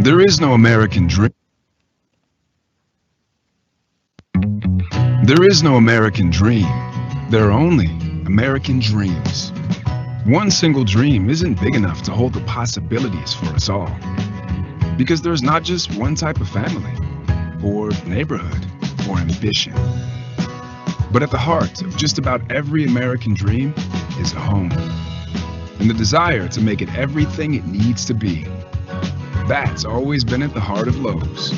There is no American dream. There is no American dream. There are only American dreams. One single dream isn't big enough to hold the possibilities for us all. Because there's not just one type of family, or neighborhood, or ambition. But at the heart of just about every American dream is a home. And the desire to make it everything it needs to be. That's always been at the heart of Lowe's.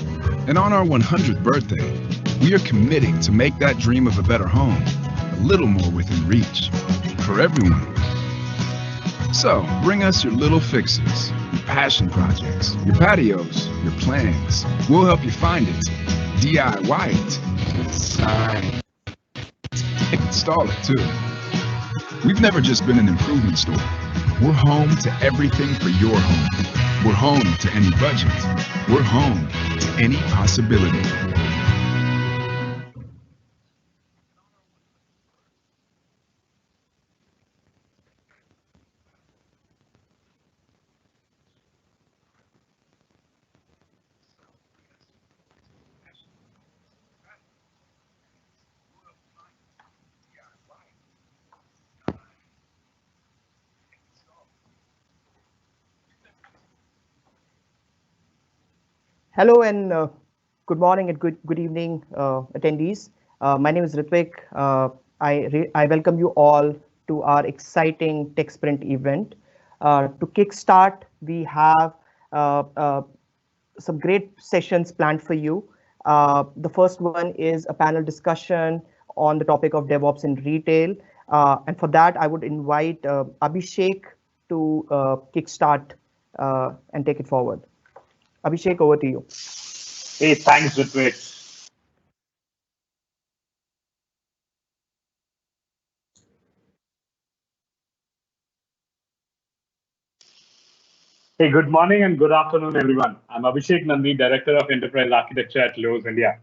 And on our 100th birthday, we are committing to make that dream of a better home a little more within reach for everyone. So bring us your little fixes, your passion projects, your patios, your plans. We'll help you find it, DIY it, design, and install it too. We've never just been an improvement store. We're home to everything for your home. We're home to any budget. We're home to any possibility. Hello and good morning and good evening, attendees. My name is Ritvik. I welcome you all to our exciting Tech Sprint event. To kickstart, we have some great sessions planned for you. The first one is a panel discussion on the topic of DevOps in retail. And for that, I would invite Abhishek to kickstart and take it forward. Abhishek, over to you. Hey, thanks, Ritvik. Hey, good morning and good afternoon, everyone. I'm Abhishek Nandi, Director of Enterprise Architecture at Lowe's India.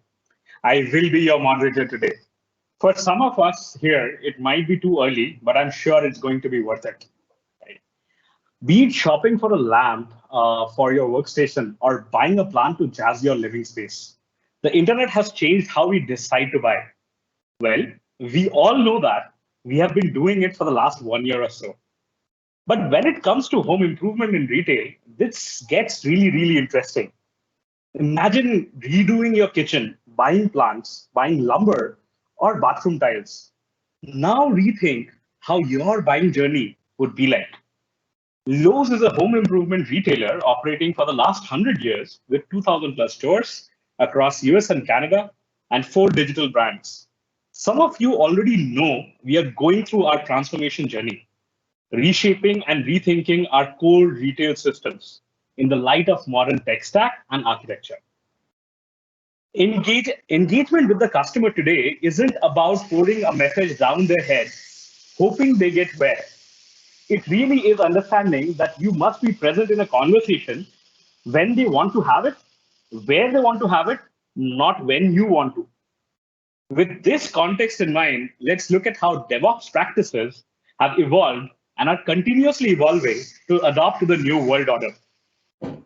I will be your moderator today. For some of us here, it might be too early, but I'm sure it's going to be worth it. Be it shopping for a lamp for your workstation or buying a plant to jazz your living space, the internet has changed how we decide to buy. Well, we all know that. We have been doing it for the last 1 year or so. But when it comes to home improvement in retail, this gets really interesting. Imagine redoing your kitchen, buying plants, buying lumber, or bathroom tiles. Now rethink how your buying journey would be like. Lowe's is a home improvement retailer operating for the last 100 years with 2,000 plus stores across US and Canada and 4 digital brands. Some of you already know we are going through our transformation journey, reshaping and rethinking our core retail systems in the light of modern tech stack and architecture. Engagement with the customer today isn't about pouring a message down their head, hoping they get where. It really is understanding that you must be present in a conversation when they want to have it, where they want to have it, not when you want to. With this context in mind, let's look at how DevOps practices have evolved and are continuously evolving to adapt to the new world order.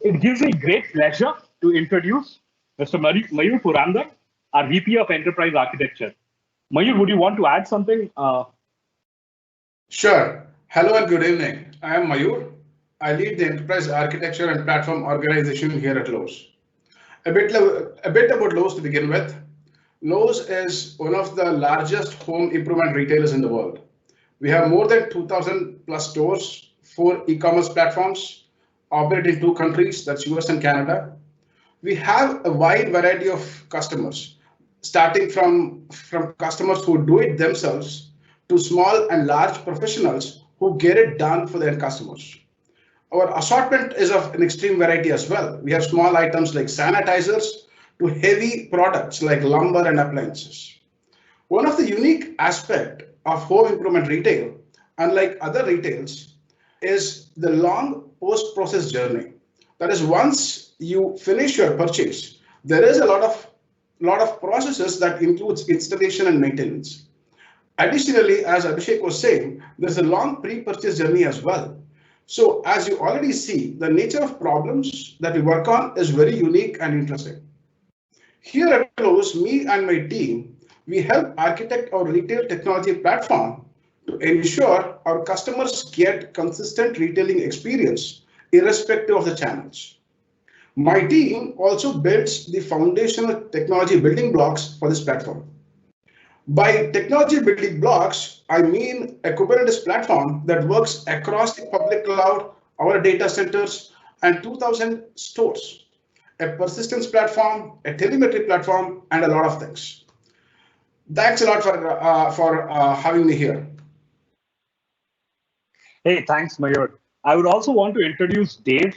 It gives me great pleasure to introduce Mr. Mayur Purandar, our VP of Enterprise Architecture. Mayur, would you want to add something? Sure. Hello and good evening. I am Mayur. I lead the Enterprise Architecture and Platform Organization here at Lowe's. A bit about Lowe's to begin with. Lowe's is one of the largest home improvement retailers in the world. We have more than 2,000 plus stores, 4 e-commerce platforms, operate in 2 countries, that's US and Canada. We have a wide variety of customers, starting from customers who do it themselves to small and large professionals who get it done for their customers. Our assortment is of an extreme variety as well. We have small items like sanitizers to heavy products like lumber and appliances. One of the unique aspects of home improvement retail, unlike other retails, is the long post-process journey. That is, once you finish your purchase, there is a lot of processes that includes installation and maintenance. Additionally, as Abhishek was saying, there's a long pre-purchase journey as well. So as you already see, the nature of problems that we work on is very unique and interesting. Here at Lowe's, me and my team, we help architect our retail technology platform to ensure our customers get consistent retailing experience irrespective of the channels. My team also builds the foundational technology building blocks for this platform. By technology building blocks, I mean a Kubernetes platform that works across the public cloud, our data centers, and 2000 stores, a persistence platform, a telemetry platform, and a lot of things. Thanks a lot for having me here. Hey, thanks, Mayur. I would also want to introduce Dave.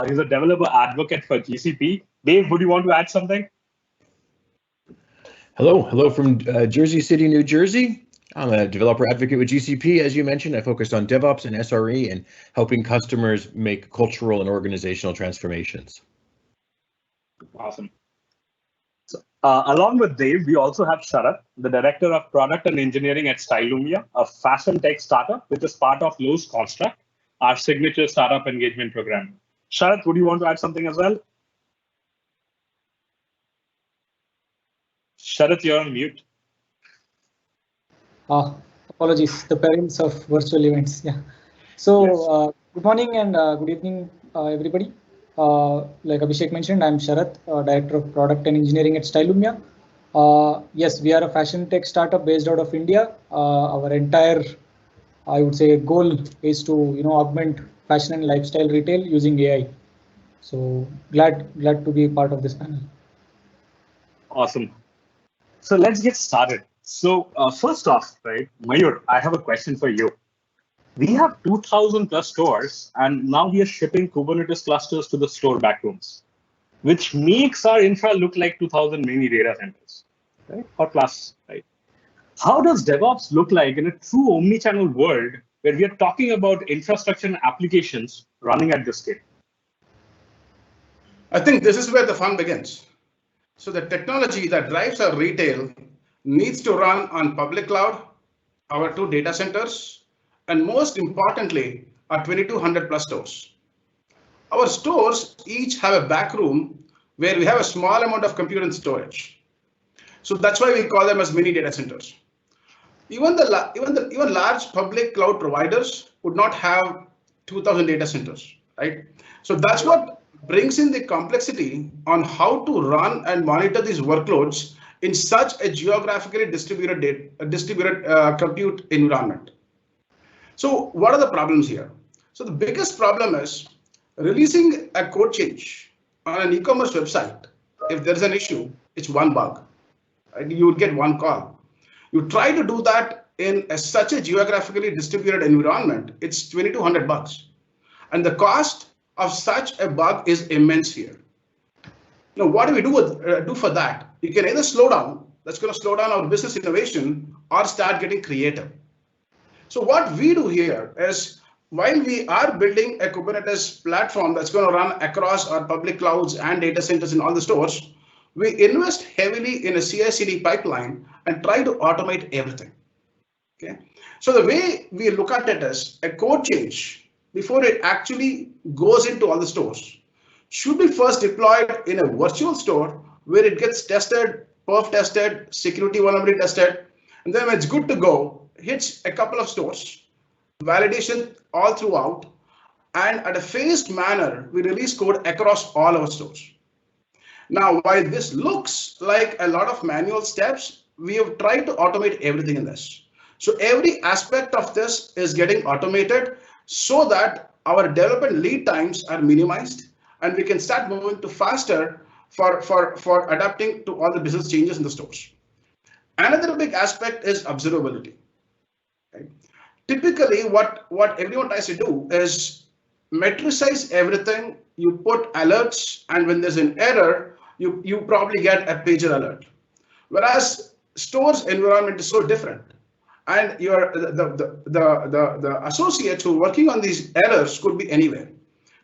He's a developer advocate for GCP. Dave, would you want to add something? Hello from Jersey City, New Jersey. I'm a developer advocate with GCP. As you mentioned, I focused on DevOps and SRE and helping customers make cultural and organizational transformations. Awesome. So, along with Dave, we also have Sharath, the Director of Product and Engineering at Stylumia, a fashion tech startup, which is part of Lowe's Construct, our signature startup engagement program. Sharath, would you want to add something as well? Sharath, you're on mute. Apologies, the perils of virtual events. Yeah. So Yes. good morning and good evening, everybody. Like Abhishek mentioned, I'm Sharath, Director of Product and Engineering at Stylumia. Yes, we are a fashion tech startup based out of India. Our entire, I would say, goal is to augment fashion and lifestyle retail using AI. So glad to be a part of this panel. Awesome. So let's get started. So first off, right, Mayur, I have a question for you. We have 2,000 plus stores, and now we are shipping Kubernetes clusters to the store backrooms, which makes our infra look like 2,000 mini data centers, right? Or plus, right? How does DevOps look like in a true omni-channel world where we are talking about infrastructure and applications running at this scale? I think this is where the fun begins. So the technology that drives our retail needs to run on public cloud, our 2 data centers, and most importantly, our 2,200 plus stores. Our stores each have a back room where we have a small amount of compute and storage. So that's why we call them as mini data centers. Even large public cloud providers would not have 2,000 data centers, right? So that's what brings in the complexity on how to run and monitor these workloads in such a geographically distributed compute environment. So what are the problems here? So the biggest problem is releasing a code change on an e-commerce website. If there's an issue, it's one bug, right? You would get one call. You try to do that in such a geographically distributed environment, it's 2,200 bucks. And the cost of such a bug is immense here. Now, what do we do for that? You can either slow down, that's going to slow down our business innovation, or start getting creative. So what we do here is, while we are building a Kubernetes platform that's going to run across our public clouds and data centers in all the stores, we invest heavily in a CI/CD pipeline and try to automate everything. Okay. So the way we look at it is a code change before it actually goes into all the stores should be first deployed in a virtual store where it gets tested, perf tested, security vulnerability tested, and then when it's good to go, hits a couple of stores, validation all throughout, and at a phased manner, we release code across all our stores. Now, while this looks like a lot of manual steps, we have tried to automate everything in this. So every aspect of this is getting automated so that our development lead times are minimized and we can start moving to faster for adapting to all the business changes in the stores. Another big aspect is observability. Okay. Typically, what everyone tries to do is metricize everything. You put alerts, and when there's an error, you probably get a pager alert. Whereas stores environment is so different, and the associates who are working on these errors could be anywhere.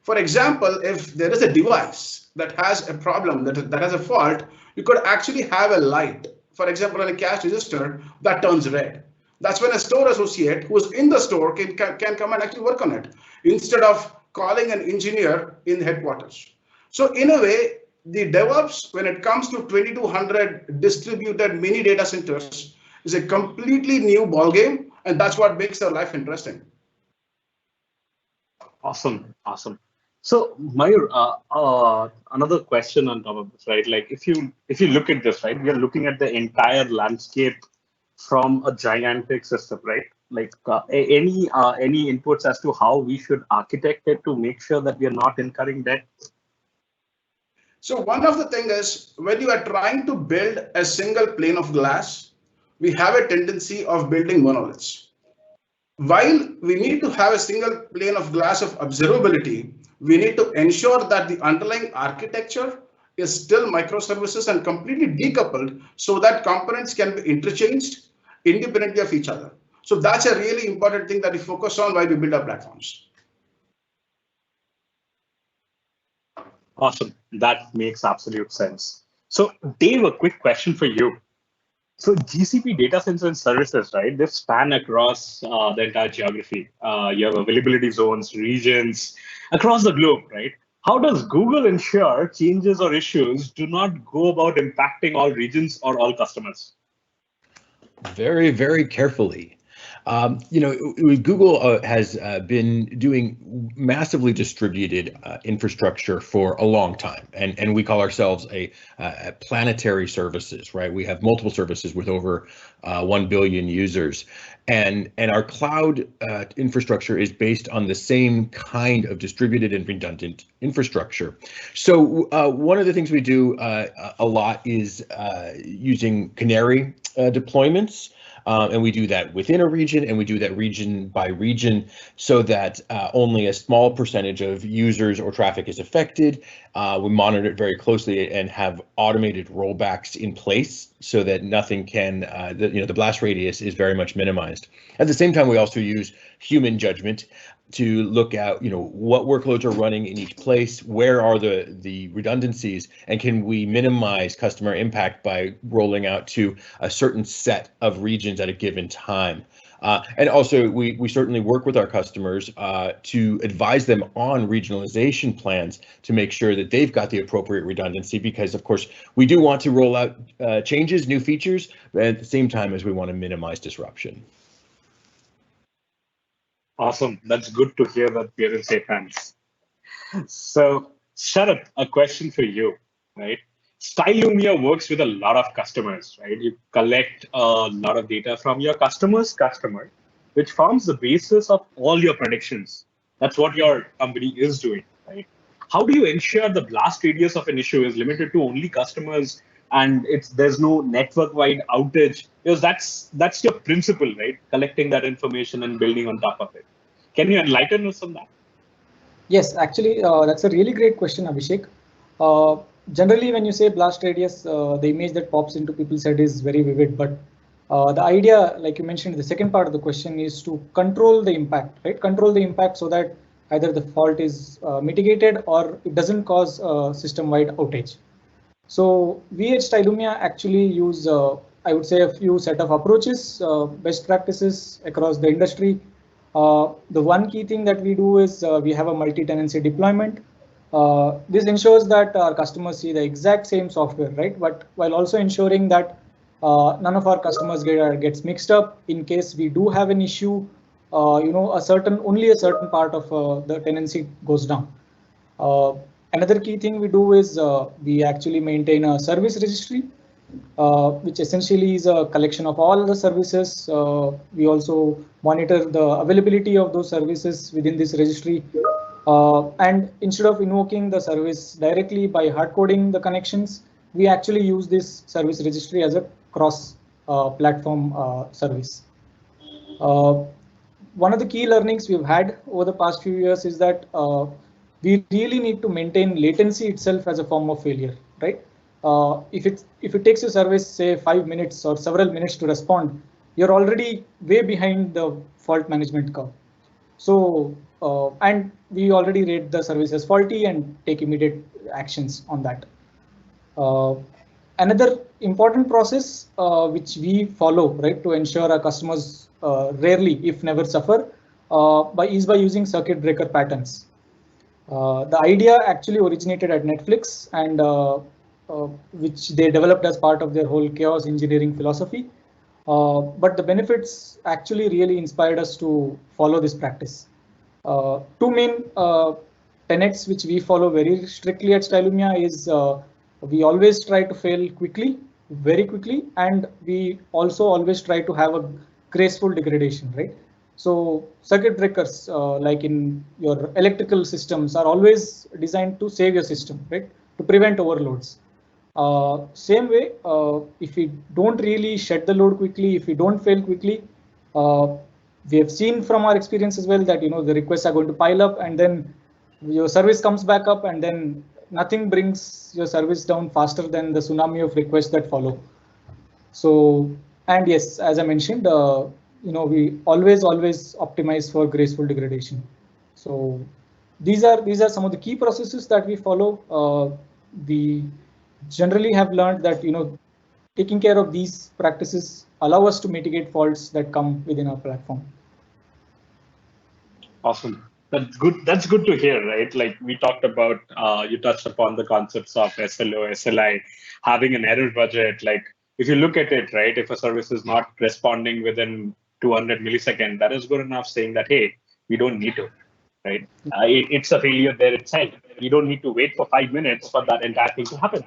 For example, if there is a device that has a problem, that has a fault, you could actually have a light, for example, on a cash register that turns red. That's when a store associate who's in the store can come and actually work on it instead of calling an engineer in headquarters. So in a way, the DevOps, when it comes to 2200 distributed mini data centers, is a completely new ballgame, and that's what makes our life interesting. Awesome, awesome. So Mayur, another question on top of this, right? Like if you look at this, right, we are looking at the entire landscape from a gigantic system, right? Like any inputs as to how we should architect it to make sure that we are not incurring debt? So one of the things is when you are trying to build a single pane of glass, we have a tendency of building monoliths. While we need to have a single pane of glass of observability, we need to ensure that the underlying architecture is still microservices and completely decoupled so that components can be interchanged independently of each other. So that's a really important thing that we focus on while we build our platforms. Awesome. That makes absolute sense. So Dave, a quick question for you. So GCP data centers and services, right? They span across the entire geography. You have availability zones, regions across the globe, right? How does Google ensure changes or issues do not go about impacting all regions or all customers? Very, very carefully. Google has been doing massively distributed infrastructure for a long time, and we call ourselves a planetary services, right? We have multiple services with over 1 billion users, and our cloud infrastructure is based on the same kind of distributed and redundant infrastructure. So one of the things we do a lot is using canary deployments. And we do that within a region, and we do that region by region so that only a small percentage of users or traffic is affected. We monitor it very closely and have automated rollbacks in place so that nothing can, the blast radius is very much minimized. At the same time, we also use human judgment to look at, what workloads are running in each place, where are the redundancies, and can we minimize customer impact by rolling out to a certain set of regions at a given time. And also, we certainly work with our customers to advise them on regionalization plans to make sure that they've got the appropriate redundancy, because of course, we do want to roll out changes, new features, but at the same time as we want to minimize disruption. Awesome. That's good to hear that we're in safe hands. So, Sharath, a question for you, right? Stylumia works with a lot of customers, right? You collect a lot of data from your customer's customer, which forms the basis of all your predictions. That's what your company is doing, right? How do you ensure the blast radius of an issue is limited to only customers and there's no network-wide outage? Because that's your principle, right? Collecting that information and building on top of it. Can you enlighten us on that? Yes, actually, that's a really great question, Abhishek. Generally, when you say blast radius, the image that pops into people's head is very vivid. But the idea, like you mentioned, the second part of the question is to control the impact, right? Control the impact so that either the fault is mitigated or it doesn't cause a system-wide outage. So we at Stylumia actually use, I would say, a few set of approaches, best practices across the industry. The one key thing that we do is we have a multi-tenancy deployment. This ensures that our customers see the exact same software, right? But while also ensuring that none of our customers gets mixed up in case we do have an issue. Only a certain part of the tenancy goes down. Another key thing we do is we actually maintain a service registry, which essentially is a collection of all the services. We also monitor the availability of those services within this registry. And instead of invoking the service directly by hard coding the connections, we actually use this service registry as a cross-platform service. One of the key learnings we've had over the past few years is that we really need to maintain latency itself as a form of failure, right? If it takes a service, say 5 minutes or several minutes to respond, you're already way behind the fault management curve. So, and we already rate the service as faulty and take immediate actions on that. Another important process which we follow, right, to ensure our customers rarely, if never, suffer by using circuit breaker patterns. The idea actually originated at Netflix, and which they developed as part of their whole chaos engineering philosophy. But the benefits actually really inspired us to follow this practice. Two main tenets which we follow very strictly at Stylumia is we always try to fail quickly, very quickly, and we also always try to have a graceful degradation, right? So circuit breakers, like in your electrical systems, are always designed to save your system, right? To prevent overloads. Same way, if we don't really shed the load quickly, if we don't fail quickly, we have seen from our experience as well that the requests are going to pile up, and then your service comes back up, and then nothing brings your service down faster than the tsunami of requests that follow. So, and yes, as I mentioned, we always optimize for graceful degradation. So these are some of the key processes that we follow. We generally have learned that taking care of these practices allow us to mitigate faults that come within our platform. Awesome. That's good to hear, right? Like we talked about, you touched upon the concepts of SLO, SLI, having an error budget. Like if you look at it, right, if a service is not responding within 200 milliseconds, that is good enough saying that, hey, we don't need to, right? It's a failure there itself. You don't need to wait for 5 minutes for that entire thing to happen.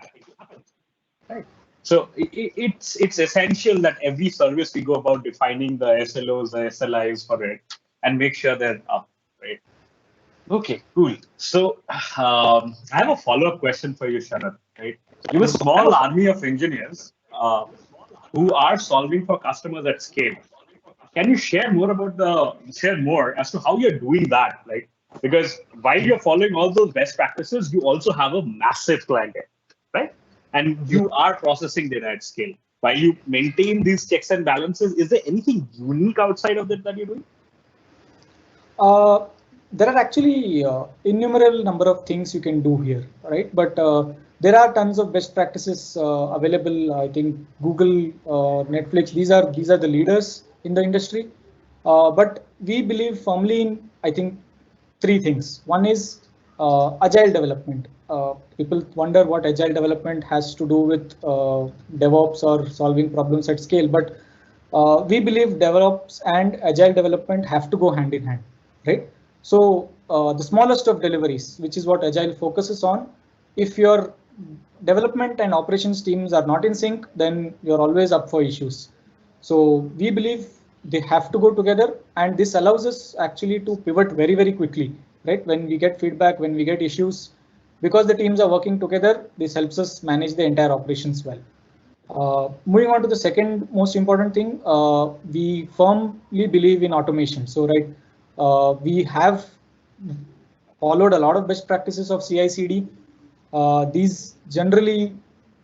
Right. So it's essential that every service we go about defining the SLOs, the SLIs for it, and make sure they're up, right? Okay, cool. So I have a follow-up question for you, Sharad, right? You have a small army of engineers who are solving for customers at scale. Can you share more as to how you're doing that, right? Because while you're following all those best practices, you also have a massive clientele, right? And you are processing data at scale. While you maintain these checks and balances, is there anything unique outside of that you're doing? There are actually innumerable number of things you can do here, right? But there are tons of best practices available. I think Google, Netflix, these are the leaders in the industry. But we believe firmly in, I think, three things. One is agile development. People wonder what agile development has to do with DevOps or solving problems at scale, but we believe DevOps and agile development have to go hand in hand, right? So the smallest of deliveries, which is what agile focuses on, if your development and operations teams are not in sync, then you're always up for issues. So we believe they have to go together, and this allows us actually to pivot very, very quickly, right? When we get feedback, when we get issues, because the teams are working together, this helps us manage the entire operations well. Moving on to the second most important thing, we firmly believe in automation. So, right, we have followed a lot of best practices of CI/CD. These generally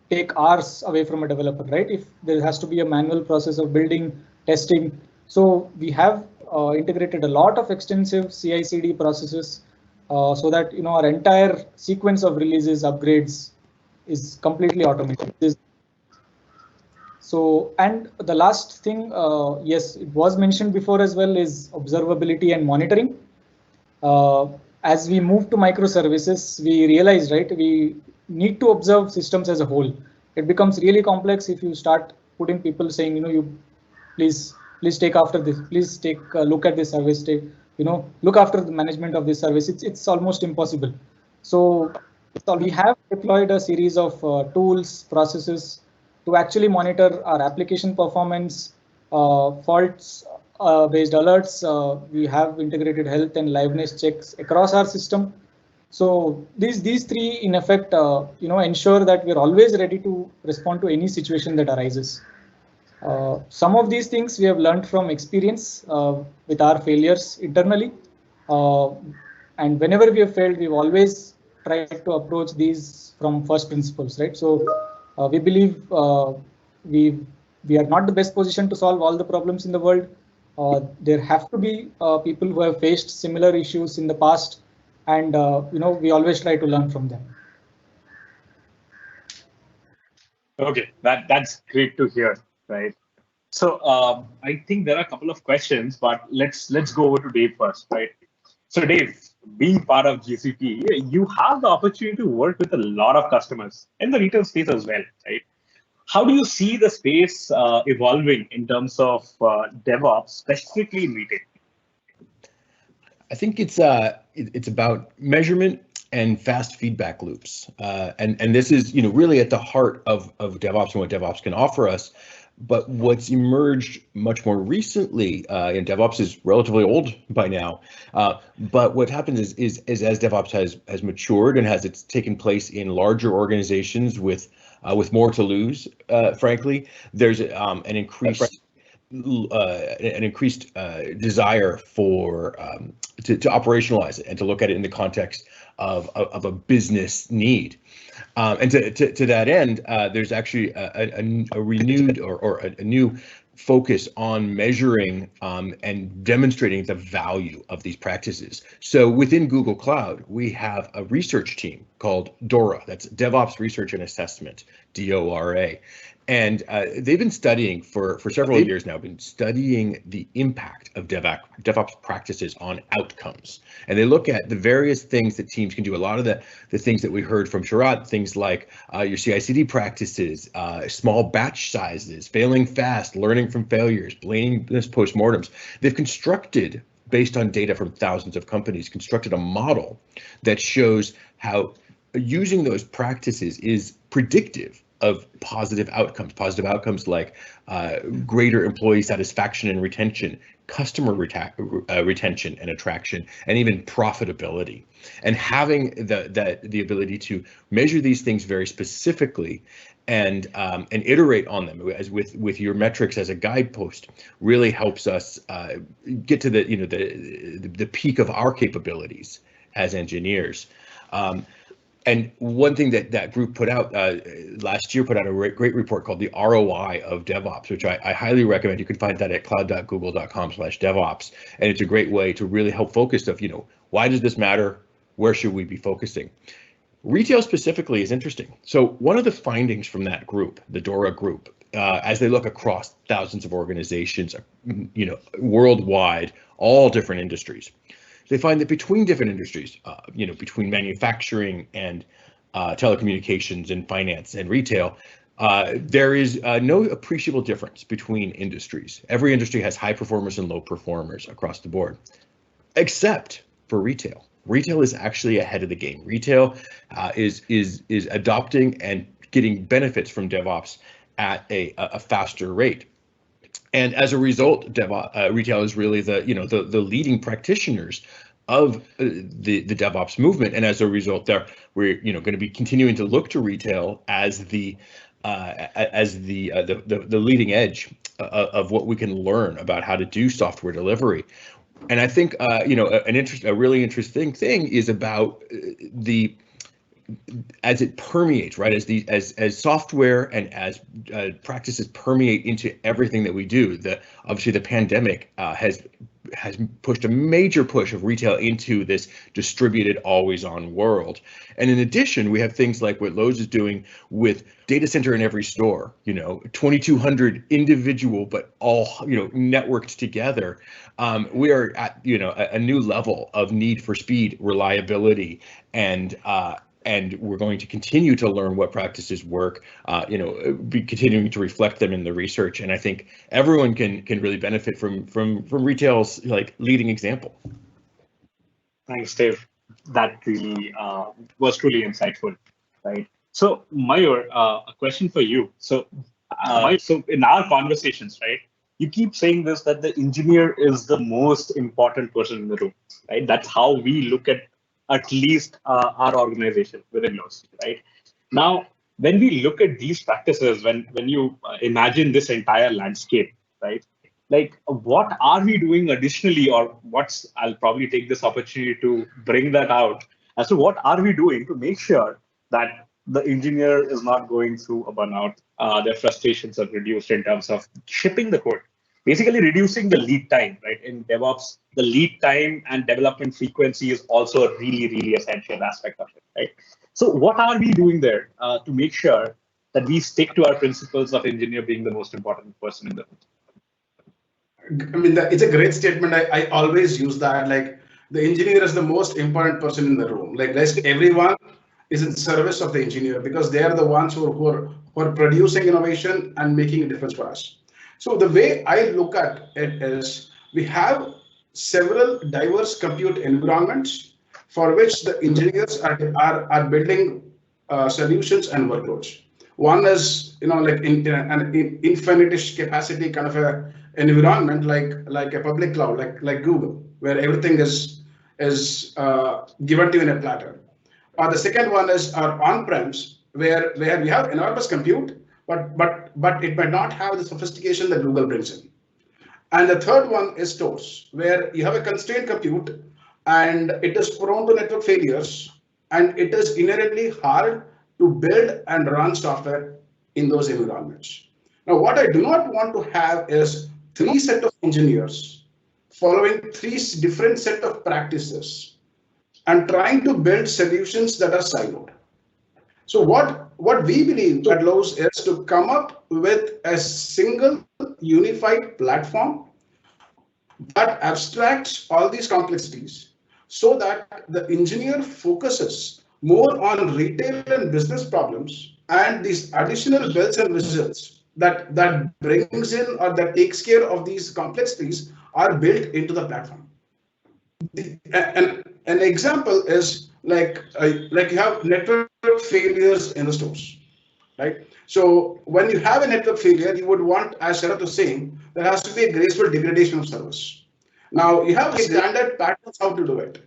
take hours away from a developer, right? If there has to be a manual process of building, testing. So we have integrated a lot of extensive CI/CD processes so that our entire sequence of releases, upgrades is completely automated. So, and the last thing, yes, it was mentioned before as well, is observability and monitoring. As we move to microservices, we realize, right, we need to observe systems as a whole. It becomes really complex if you start putting people saying, you please take after this, please take a look at this service, look after the management of this service. It's almost impossible. So we have deployed a series of tools, processes to actually monitor our application performance, faults based alerts. We have integrated health and liveness checks across our system. So these three, in effect, ensure that we're always ready to respond to any situation that arises. Some of these things we have learned from experience with our failures internally. And whenever we have failed, we've always tried to approach these from first principles, right? So we believe we are not the best position to solve all the problems in the world. There have to be people who have faced similar issues in the past, and we always try to learn from them. Okay, that's great to hear, right? So I think there are a couple of questions, but let's go over to Dave first, right? So Dave, being part of GCP, you have the opportunity to work with a lot of customers in the retail space as well, right? How do you see the space evolving in terms of DevOps, specifically in retail? I think it's about measurement and fast feedback loops, and this is really at the heart of DevOps and what DevOps can offer us. But what's emerged much more recently, and DevOps is relatively old by now, but what happens is as DevOps has matured and has it's taken place in larger organizations with more to lose, frankly, there's an increased desire for to operationalize it and to look at it in the context of a business need. And to that end, there's actually a renewed or a new focus on measuring and demonstrating the value of these practices. So within Google Cloud, we have a research team called DORA, that's DevOps Research and Assessment, DORA. And they've been studying for several years now, been studying the impact of DevOps practices on outcomes. And they look at the various things that teams can do. A lot of the things that we heard from Sharat, things like your CI/CD practices, small batch sizes, failing fast, learning from failures, blameless postmortems. They've constructed, based on data from thousands of companies, constructed a model that shows how using those practices is predictive of positive outcomes like greater employee satisfaction and retention, customer retention and attraction, and even profitability. And having the ability to measure these things very specifically and iterate on them as with your metrics as a guidepost really helps us get to the peak of our capabilities as engineers. And one thing that group put out last year, put out a great report called the ROI of DevOps, which I highly recommend. You can find that at cloud.google.com/DevOps. And it's a great way to really help focus of, why does this matter? Where should we be focusing? Retail specifically is interesting. So one of the findings from that group, the DORA group, as they look across thousands of organizations, worldwide, all different industries, they find that between different industries, between manufacturing and telecommunications and finance and retail, there is no appreciable difference between industries. Every industry has high performers and low performers across the board, except for retail. Retail is actually ahead of the game. Retail is adopting and getting benefits from DevOps at a faster rate. And as a result, retail is really the leading practitioners of the DevOps movement. And as a result, we're going to be continuing to look to retail as the leading edge of what we can learn about how to do software delivery. And I think a really interesting thing is about as it permeates, right? As software and as practices permeate into everything that we do. Obviously the pandemic has pushed a major push of retail into this distributed, always-on world. And in addition, we have things like what Lowe's is doing with data center in every store. 2,200 individual, but all networked together. We are at a new level of need for speed, reliability, and we're going to continue to learn what practices work, be continuing to reflect them in the research. And I think everyone can really benefit from retail's leading example. Thanks, Dave. That really was truly insightful, right? So Mayur, a question for you. So in our conversations, right, you keep saying this, that the engineer is the most important person in the room, right? That's how we look at least our organization within Lowe's, right? Now, when we look at these practices, when you imagine this entire landscape, right? What are we doing additionally, or I'll probably take this opportunity to bring that out as to what are we doing to make sure that the engineer is not going through a burnout, their frustrations are reduced in terms of shipping the code. Basically reducing the lead time, right? In DevOps, the lead time and development frequency is also a really, really essential aspect of it, right? So what are we doing there to make sure that we stick to our principles of engineer being the most important person in the room? I mean, it's a great statement. I always use that. Like, the engineer is the most important person in the room. Like, rest everyone is in service of the engineer because they are the ones who are producing innovation and making a difference for us. So the way I look at it is we have several diverse compute environments for which the engineers are building solutions and workloads. One is, like in an infinite capacity kind of an environment like a public cloud, like Google, where everything is given to you in a platter. Or the second one is our on-prems, where we have enormous compute, but it might not have the sophistication that Google brings in. And the third one is stores, where you have a constrained compute and it is prone to network failures, and it is inherently hard to build and run software in those environments. Now, what I do not want to have is three set of engineers following three different set of practices and trying to build solutions that are siloed. So what we believe at Lowe is to come up with a single unified platform that abstracts all these complexities so that the engineer focuses more on retail and business problems, and these additional bells and whistles that brings in or that takes care of these complexities are built into the platform. An example is like you have network failures in the stores, right? So when you have a network failure, you would want, as Sharath was saying, there has to be a graceful degradation of service. Now you have standard patterns how to do it.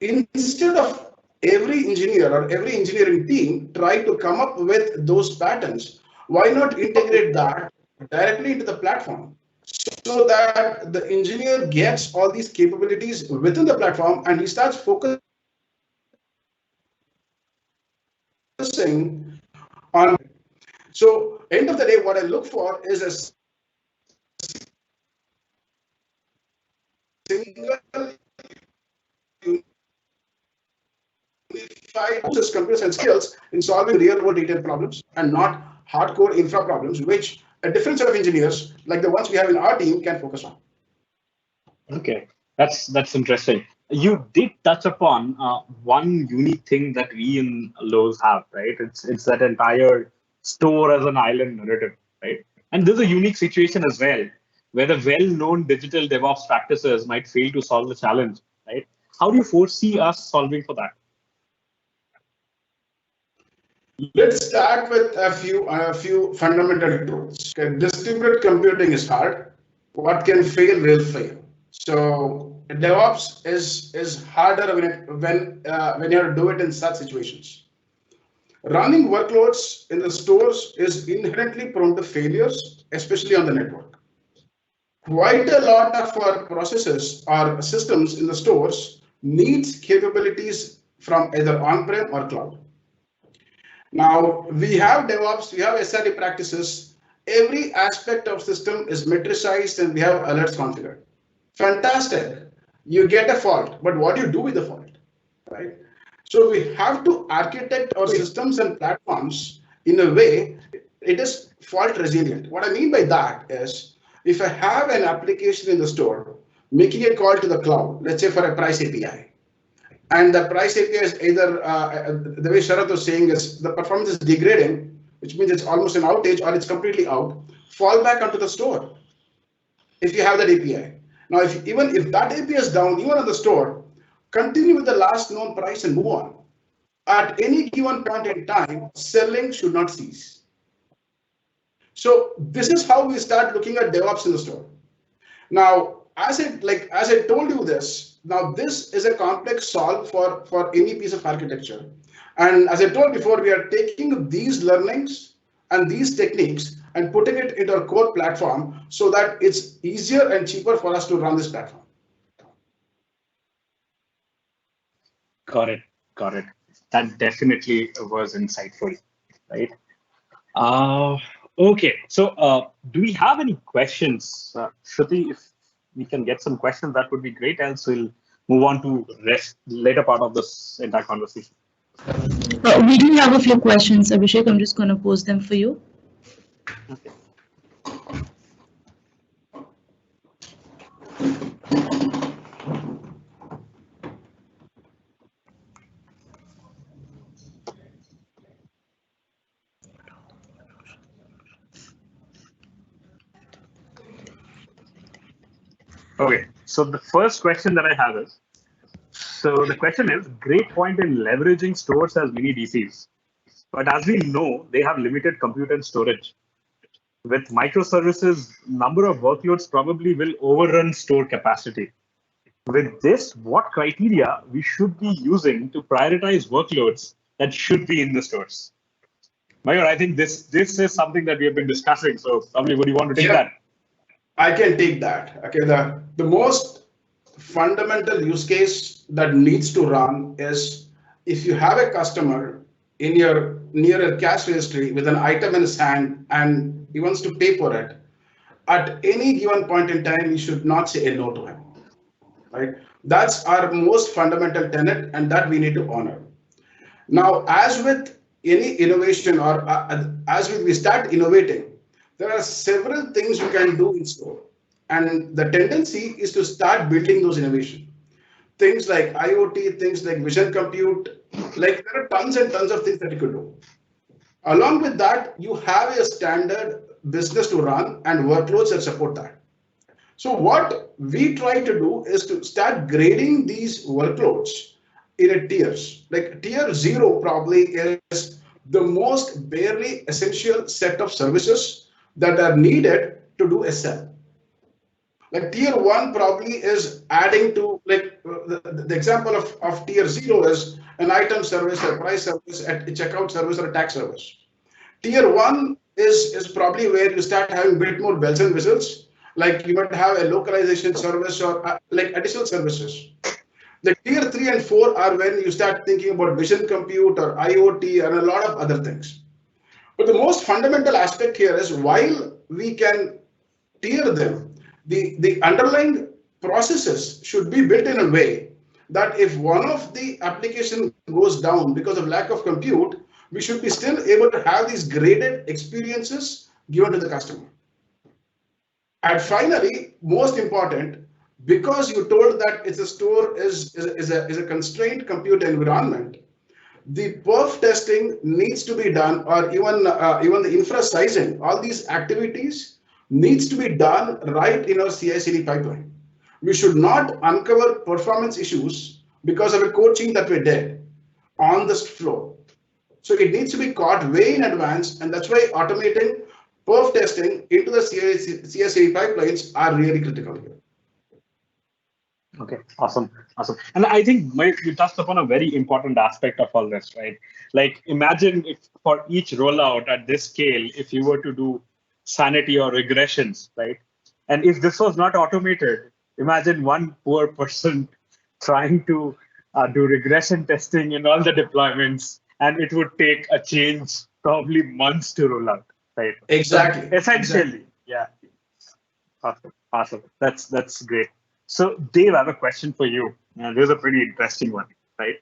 Instead of every engineer or every engineering team try to come up with those patterns, why not integrate that directly into the platform so that the engineer gets all these capabilities within the platform and he starts focusing on. So end of the day, what I look for is a single unified computers and skills in solving real world retail problems and not hardcore infra problems, which a different set of engineers like the ones we have in our team can focus on. Okay, that's interesting. You did touch upon one unique thing that we in Lowe have, right? It's that entire store as an island narrative, right? And there's a unique situation as well, where the well-known digital DevOps practices might fail to solve the challenge, right? How do you foresee us solving for that? Let's start with a few fundamental truths. Okay, distributed computing is hard. What can fail will fail. So DevOps is harder when you have to do it in such situations. Running workloads in the stores is inherently prone to failures, especially on the network. Quite a lot of our processes or systems in the stores needs capabilities from either on-prem or cloud. Now we have DevOps, we have SRE practices. Every aspect of system is metricized and we have alerts configured. Fantastic. You get a fault, but what do you do with the fault, right? So we have to architect our systems and platforms in a way it is fault resilient. What I mean by that is, if I have an application in the store making a call to the cloud, let's say for a price API, and the price API is either, the way Sharath was saying is the performance is degrading, which means it's almost an outage or it's completely out, fall back onto the store if you have that API. Now, even if that API is down, even on the store, continue with the last known price and move on. At any given point in time, selling should not cease. So this is how we start looking at DevOps in the store. Now, as I told you this, now this is a complex solve for any piece of architecture. And as I told before, we are taking these learnings and these techniques and putting it into our core platform so that it's easier and cheaper for us to run this platform. Got it. That definitely was insightful, right? Okay, so do we have any questions? Shruti, if we can get some questions, that would be great. Else we'll move on to later part of this entire conversation. We do have a few questions, Abhishek. I'm just going to post them for you. Okay. Okay, so the first question that I have is, so the question is, great point in leveraging stores as mini DCs. But as we know, they have limited compute and storage. With microservices, number of workloads probably will overrun store capacity. With this, what criteria we should be using to prioritize workloads that should be in the stores? Mayur, I think this is something that we have been discussing. So probably would you want to take that? I can take that. Okay, the most fundamental use case that needs to run is if you have a customer in your near a cash registry with an item in his hand and he wants to pay for it, at any given point in time, you should not say a no to him. Right? That's our most fundamental tenet, and that we need to honor. Now, as with any innovation or as we start innovating, there are several things you can do in store. And the tendency is to start building those innovations. Things like IoT, things like vision compute, like there are tons and tons of things that you could do. Along with that, you have a standard business to run and workloads that support that. So what we try to do is to start grading these workloads in a tiers. Like tier 0 probably is the most barely essential set of services that are needed to do a sell. Like tier 1 probably is adding to, like the example of tier 0 is an item service, a price service, a checkout service, or a tax service. Tier 1 is probably where you start having a bit more bells and whistles, like you might have a localization service or like additional services. The tier 3 and 4 are when you start thinking about vision compute or IoT and a lot of other things. But the most fundamental aspect here is while we can tier them, the underlying processes should be built in a way that if one of the application goes down because of lack of compute, we should be still able to have these graded experiences given to the customer. And finally, most important, because you told that it's a store is a constrained compute environment, the perf testing needs to be done, or even the infra sizing, all these activities needs to be done right in our CI/CD pipeline. We should not uncover performance issues because of a code change that we did on this floor. So it needs to be caught way in advance, and that's why automating perf testing into the CI/CD pipelines are really critical here. Okay, awesome. And I think you touched upon a very important aspect of all this, right? Like imagine if for each rollout at this scale, if you were to do sanity or regressions, right? And if this was not automated, imagine one poor person trying to do regression testing in all the deployments, and it would take a change probably months to roll out, right? Exactly. So essentially, exactly. Yeah. Awesome. That's great. So Dave, I have a question for you. This is a pretty interesting one, right?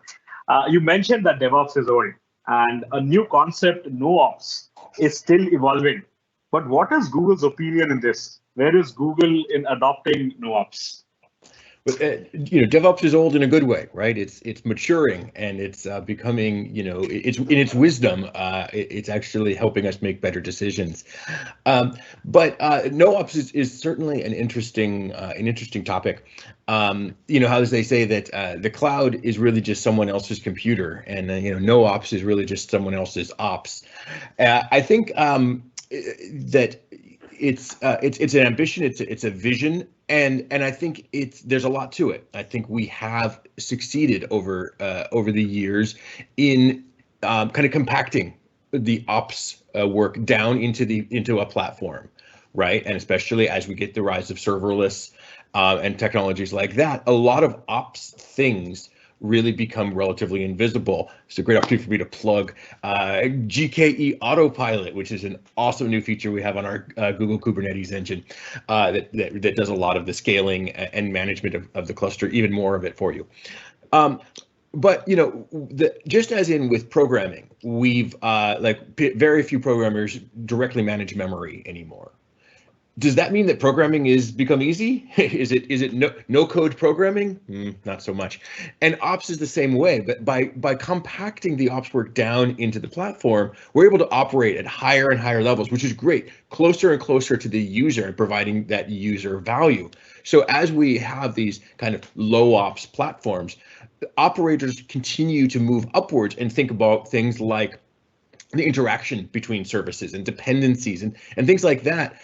You mentioned that DevOps is old, and a new concept, NoOps, is still evolving. But what is Google's opinion in this? Where is Google in adopting NoOps? But DevOps is old in a good way, right? It's maturing and it's becoming, it's in its wisdom. It's actually helping us make better decisions. But NoOps is certainly an interesting topic. How they say that the cloud is really just someone else's computer, and NoOps is really just someone else's ops. I think that it's an ambition, it's a vision, and I think there's a lot to it. I think we have succeeded over the years in kind of compacting the ops work down into a platform, right? And especially as we get the rise of serverless and technologies like that, a lot of ops things really become relatively invisible. It's a great opportunity for me to plug GKE Autopilot, which is an awesome new feature we have on our Google Kubernetes engine that does a lot of the scaling and management of the cluster, even more of it for you. But just as in with programming, we've very few programmers directly manage memory anymore. Does that mean that programming is become easy? Is it no code programming? Not so much. And ops is the same way, but by compacting the ops work down into the platform, we're able to operate at higher and higher levels, which is great, closer and closer to the user and providing that user value. So as we have these kind of low ops platforms, operators continue to move upwards and think about things like the interaction between services and dependencies and things like that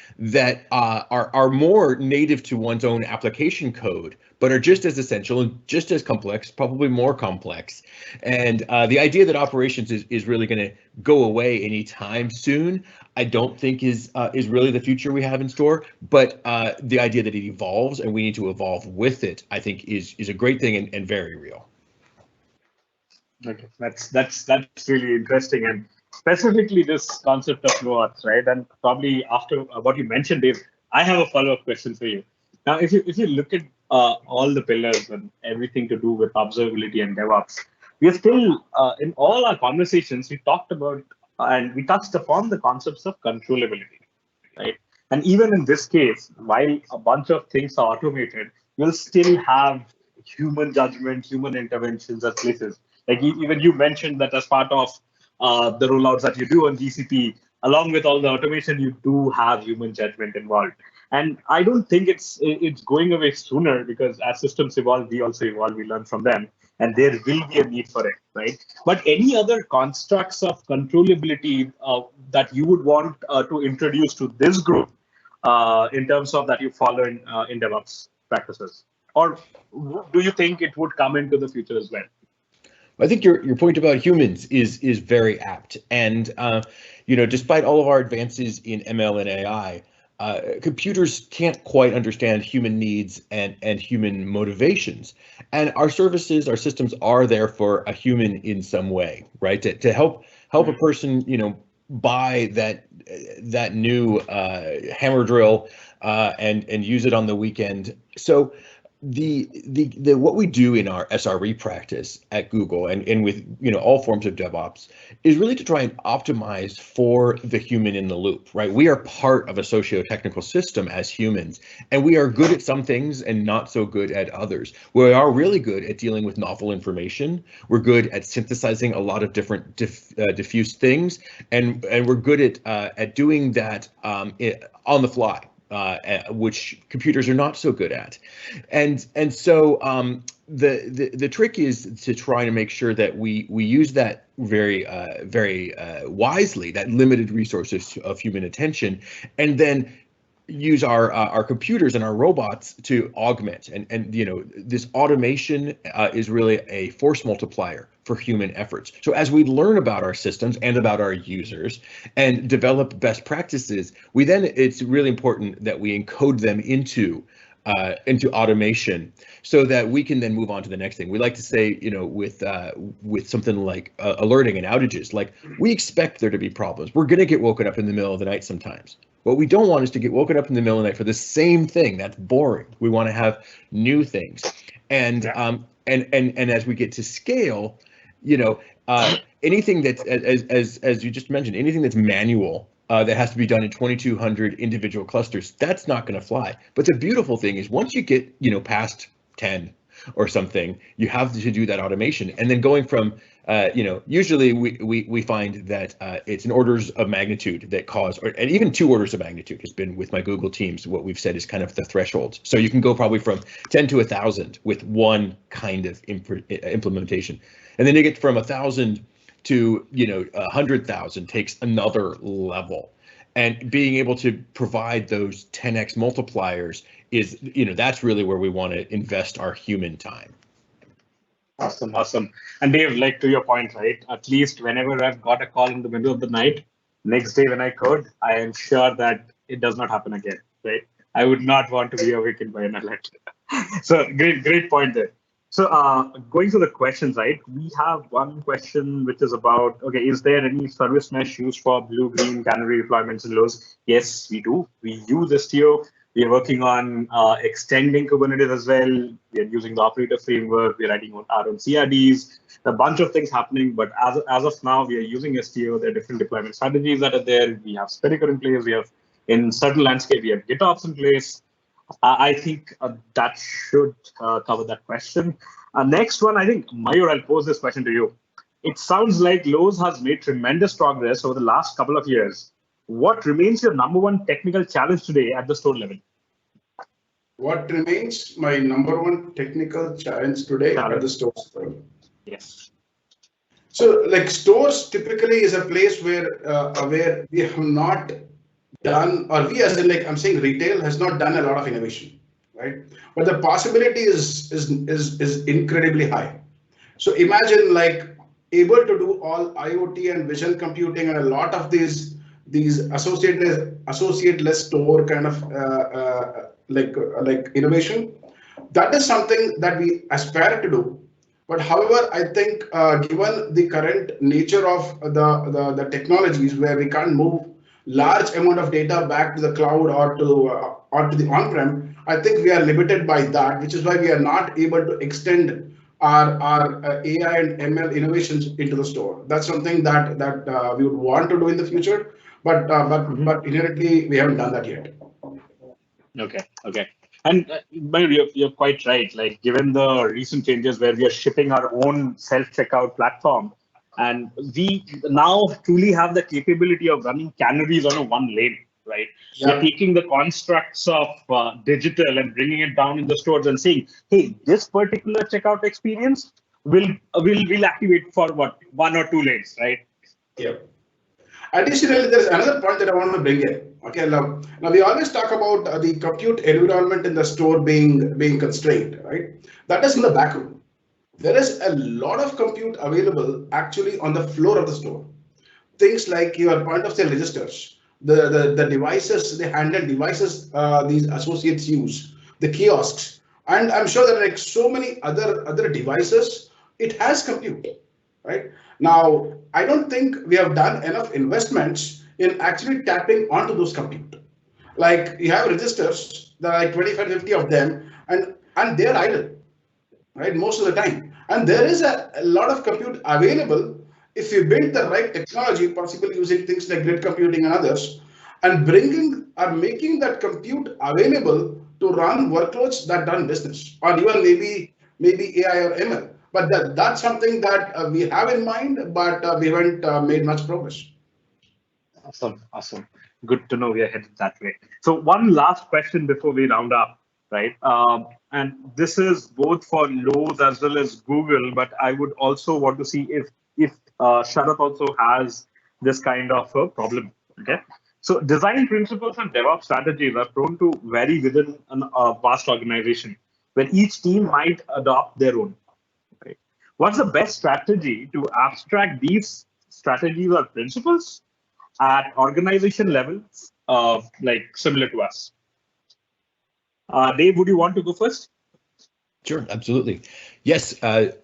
are more native to one's own application code, but are just as essential and just as complex, probably more complex. And the idea that operations is really going to go away anytime soon, I don't think is really the future we have in store. But the idea that it evolves and we need to evolve with it, I think is a great thing and very real. Okay, that's really interesting. And specifically this concept of low ops, right? And probably after what you mentioned, Dave, I have a follow-up question for you. Now, if you look at all the pillars and everything to do with observability and DevOps, we are still in all our conversations we talked about and we touched upon the concepts of controllability, right? And even in this case, while a bunch of things are automated, we'll still have human judgment, human interventions at places. Like even you mentioned that as part of the rollouts that you do on GCP, along with all the automation, you do have human judgment involved. And I don't think it's going away sooner, because as systems evolve, we also evolve, we learn from them, and there will be a need for it, right? But any other constructs of controllability that you would want to introduce to this group in terms of that you follow in DevOps practices? Or do you think it would come into the future as well? I think your point about humans is very apt, and despite all of our advances in ML and AI, computers can't quite understand human needs and human motivations, and our services, our systems are there for a human in some way, right? To help a person, buy that new hammer drill and use it on the weekend. So the what we do in our SRE practice at Google and with all forms of DevOps is really to try and optimize for the human in the loop, right? We are part of a socio-technical system as humans, and we are good at some things and not so good at others. We are really good at dealing with novel information. We're good at synthesizing a lot of different diffuse things, and we're good at doing that on the fly. Which computers are not so good at, and so the trick is to try to make sure that we use that very wisely, that limited resources of human attention, and then use our computers and our robots to augment and this automation is really a force multiplier for human efforts. So as we learn about our systems and about our users and develop best practices, it's really important that we encode them into automation so that we can then move on to the next thing. We like to say, with something like alerting and outages, like we expect there to be problems. We're going to get woken up in the middle of the night sometimes. What we don't want is to get woken up in the middle of the night for the same thing. That's boring. We want to have new things. And as we get to scale, anything that's, as you just mentioned, anything that's manual, that has to be done in 2,200 individual clusters, that's not going to fly. But the beautiful thing is once you get, past 10 or something, you have to do that automation. And then going from, usually we find that it's an orders of magnitude that cause, and even 2 orders of magnitude has been with my Google teams, what we've said is kind of the threshold. So you can go probably from 10 to 1,000 with one kind of implementation. And then you get from 1,000 to 100,000 takes another level. And being able to provide those 10x multipliers is, that's really where we want to invest our human time. Awesome. And Dave, like to your point, right? At least whenever I've got a call in the middle of the night, next day when I code, I am sure that it does not happen again, right? I would not want to be awakened by an alert. So great point there. So going through the questions, right? We have one question which is about, okay, is there any service mesh used for blue-green canary deployments in Lowe's? Yes, we do. We use Istio. We are working on extending Kubernetes as well. We are using the operator framework. We're writing our own CRDs. A bunch of things happening, but as of now, we are using Istio. There are different deployment strategies that are there. We have Spinnaker in place. We have In certain landscape, we have GitOps in place. I think that should cover that question. Next one, I think, Mayur, I'll pose this question to you. It sounds like Lowe's has made tremendous progress over the last couple of years. What remains your number one technical challenge today at the store level? What remains my number one technical challenge today at the store level? Yes. So, like, stores typically is a place where we have not done, or we as in, like, I'm saying retail has not done a lot of innovation, right? But the possibility is incredibly high. So imagine, like, able to do all IoT and vision computing and a lot of these associate-less store kind of like innovation. That is something that we aspire to do. But however, I think given the current nature of the technologies where we can't move large amount of data back to the cloud or to the on-prem, I think we are limited by that, which is why we are not able to extend our AI and ML innovations into the store. That's something that we would want to do in the future, but inherently we haven't done that yet. Okay. And you're quite right. Like, given the recent changes where we are shipping our own self-checkout platform, and we now truly have the capability of running canaries on a one lane, right? Yeah. We're taking the constructs of digital and bringing it down in the stores and saying, hey, this particular checkout experience will activate for what, 1 or 2 lanes, right? Yeah. Additionally, there's another point that I want to bring in. Okay, now we always talk about the compute environment in the store being constrained, right? That is in the back room. There is a lot of compute available actually on the floor of the store. Things like your point of sale registers, the devices, the handheld devices these associates use, the kiosks, and I'm sure there are like so many other devices. It has compute, right? Now, I don't think we have done enough investments in actually tapping onto those compute. Like, you have registers, there are like 25, 50 of them, and they're idle, right, most of the time. And there is a lot of compute available if you build the right technology, possibly using things like grid computing and others, and making that compute available to run workloads that run business, or even maybe AI or ML. But that's something that we have in mind, but we haven't made much progress. Awesome. Good to know we are headed that way. So one last question before we round up, right? And this is both for Lowe's as well as Google, but I would also want to see if Sharath also has this kind of a problem. Okay. So design principles and DevOps strategies are prone to vary within a vast organization, where each team might adopt their own. Right? What's the best strategy to abstract these strategies or principles at organization level, like similar to us? Dave, would you want to go first? Sure, absolutely. Yes,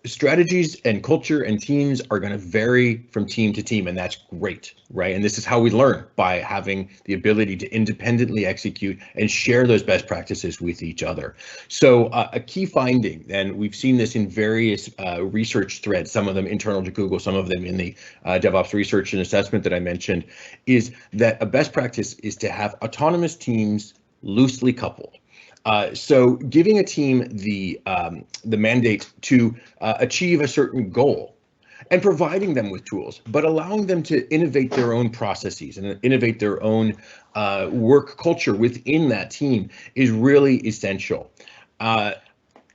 strategies and culture and teams are going to vary from team to team, and that's great, right? And this is how we learn, by having the ability to independently execute and share those best practices with each other. So a key finding, and we've seen this in various research threads, some of them internal to Google, some of them in the DevOps research and assessment that I mentioned, is that a best practice is to have autonomous teams loosely coupled. So giving a team the mandate to achieve a certain goal and providing them with tools, but allowing them to innovate their own processes and innovate their own work culture within that team is really essential. And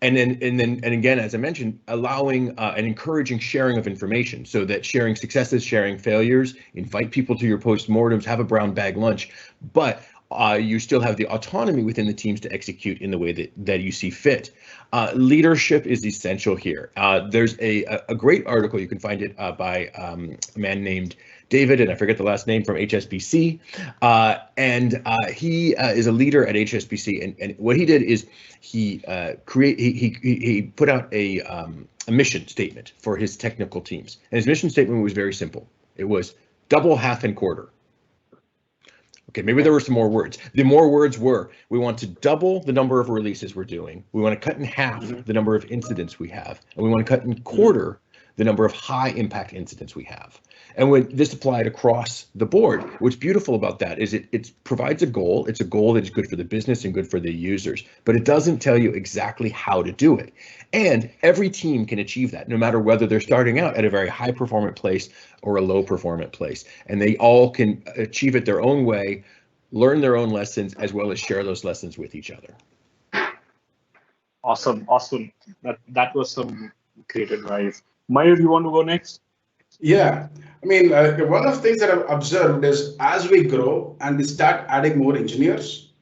again, as I mentioned, allowing and encouraging sharing of information, so that sharing successes, sharing failures, invite people to your postmortems, have a brown bag lunch, but you still have the autonomy within the teams to execute in the way that you see fit. Leadership is essential here. There's a great article, you can find it by a man named David, and I forget the last name, from HSBC. And he is a leader at HSBC, and what he did is he put out a mission statement for his technical teams. And his mission statement was very simple. It was double, half, and quarter. Okay, maybe there were some more words. The more words were, we want to double the number of releases we're doing. We want to cut in half the number of incidents we have. And we want to cut in quarter the number of high impact incidents we have. And when this applied across the board, what's beautiful about that is it provides a goal. It's a goal that is good for the business and good for the users, but it doesn't tell you exactly how to do it. And every team can achieve that, no matter whether they're starting out at a very high performant place or a low performant place. And they all can achieve it their own way, learn their own lessons, as well as share those lessons with each other. Awesome. That was some great advice. Mayur, you want to go next? Yeah, I mean, one of the things that I've observed is as we grow and we start adding more engineers,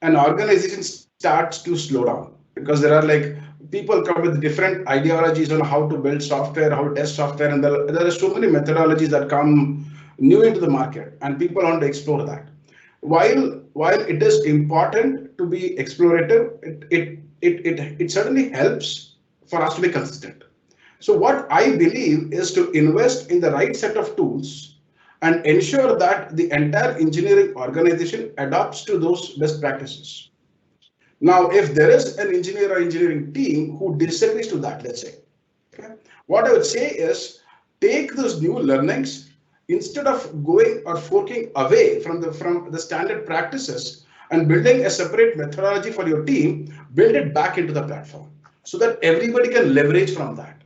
an organization starts to slow down because there are like people come with different ideologies on how to build software, how to test software, and there are so many methodologies that come new into the market, and people want to explore that. While it is important to be explorative, it certainly helps for us to be consistent. So what I believe is to invest in the right set of tools and ensure that the entire engineering organization adopts to those best practices. Now, if there is an engineer or engineering team who disagrees to that, let's say, okay, what I would say is take those new learnings instead of going or forking away from the standard practices and building a separate methodology for your team, build it back into the platform so that everybody can leverage from that.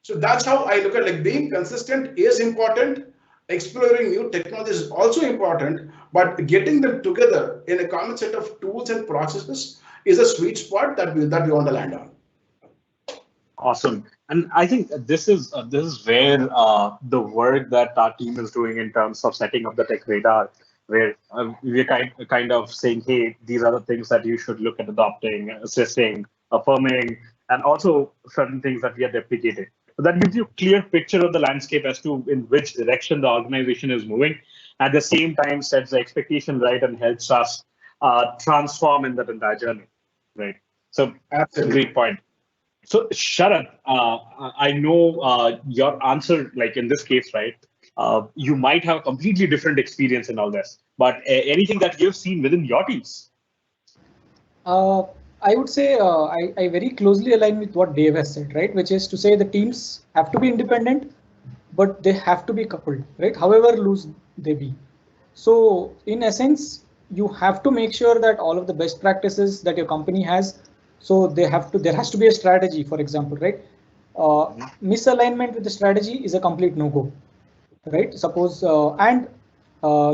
So that's how I look at, like, being consistent is important. Exploring new technologies is also important, but getting them together in a common set of tools and processes is a sweet spot that we want to land on. Awesome. And I think this is where the work that our team is doing in terms of setting up the tech radar, where we're kind of saying, hey, these are the things that you should look at adopting, assisting, affirming, and also certain things that we are deprecating. So that gives you a clear picture of the landscape as to in which direction the organization is moving. At the same time, sets the expectation right and helps us transform in that entire journey, right? So that's a great point. So Sharad, I know your answer, like in this case, right? You might have a completely different experience in all this, but anything that you've seen within your teams? I would say I very closely align with what Dave has said, right? Which is to say the teams have to be independent, but they have to be coupled, right? However loose they be. So in essence, you have to make sure that all of the best practices that your company has, so there has to be a strategy, for example, right? Misalignment with the strategy is a complete no-go, right? Suppose,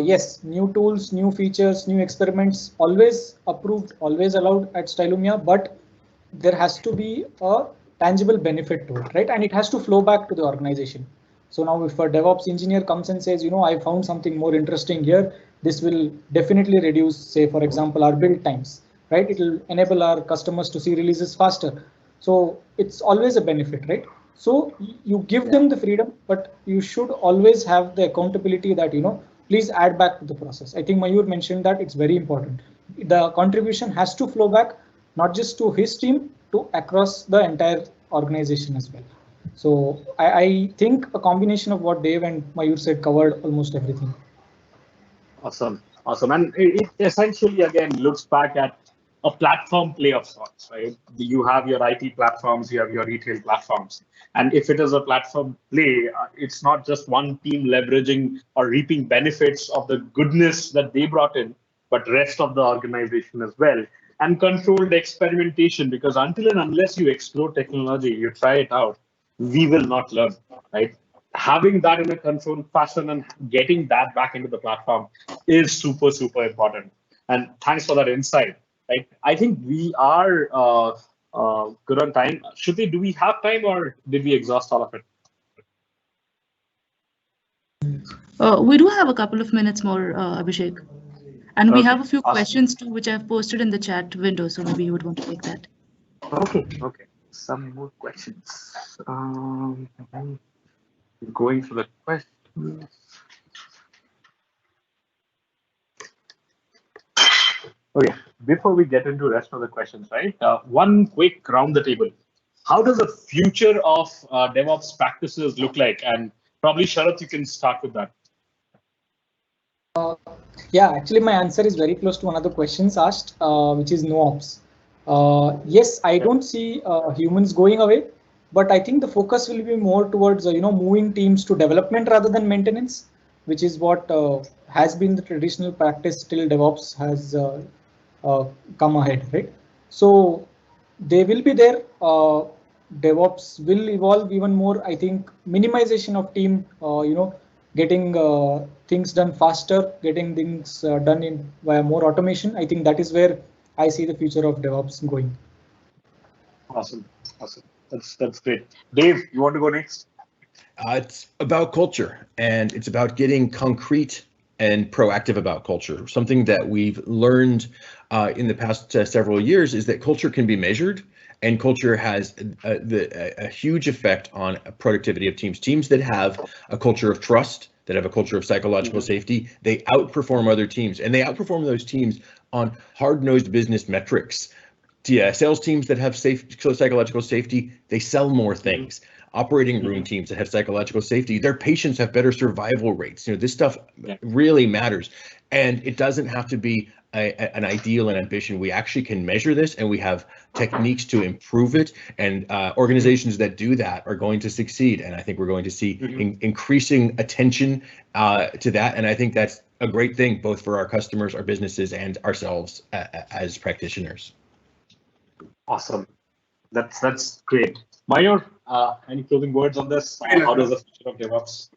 yes, new tools, new features, new experiments, always approved, always allowed at Stylumia, but there has to be a tangible benefit to it, right? And it has to flow back to the organization. So now if a DevOps engineer comes and says, I found something more interesting here, this will definitely reduce, say, for example, our build times, right? It will enable our customers to see releases faster. So it's always a benefit, right? So you give them the freedom, but you should always have the accountability that, please add back to the process. I think Mayur mentioned that it's very important. The contribution has to flow back, not just to his team, to across the entire organization as well. So I think a combination of what Dave and Mayur said covered almost everything. Awesome. And it essentially, again, looks back at a platform play of sorts, right? You have your IT platforms, you have your retail platforms. And if it is a platform play, it's not just one team leveraging or reaping benefits of the goodness that they brought in, but rest of the organization as well. And controlled experimentation, because until and unless you explore technology, you try it out, we will not learn, right? Having that in a controlled fashion and getting that back into the platform is super, super important. And thanks for that insight. Right. I think we are good on time. Do we have time, or did we exhaust all of it? We do have a couple of minutes more, Abhishek. And we have a few questions too, which I've posted in the chat window. So maybe you would want to take that. Okay. Some more questions. Going through the questions. Okay, before we get into the rest of the questions, right? One quick round the table. How does the future of DevOps practices look like? And probably Sharad, you can start with that. Yeah, actually, my answer is very close to one of the questions asked, which is no ops. Yes, I don't see humans going away, but I think the focus will be more towards moving teams to development rather than maintenance, which is what has been the traditional practice till DevOps has come ahead, right? So they will be there. DevOps will evolve even more. I think minimization of team, getting things done faster, getting things done in via more automation. I think that is where I see the future of DevOps going. Awesome. That's great. Dave, you want to go next? It's about culture, and it's about getting concrete and proactive about culture. Something that we've learned in the past several years is that culture can be measured, and culture has a huge effect on productivity of teams. Teams that have a culture of trust, that have a culture of psychological safety, they outperform other teams, and they outperform those teams on hard-nosed business metrics. Sales teams that have psychological safety, they sell more things. Operating room teams that have psychological safety, their patients have better survival rates. This stuff really matters, and it doesn't have to be an ideal and ambition. We actually can measure this, and we have techniques to improve it, and organizations that do that are going to succeed. And I think we're going to see increasing attention to that, and I think that's a great thing both for our customers, our businesses, and ourselves as practitioners. Awesome. That's great. Mayur, any closing words on this? How does the future of DevOps?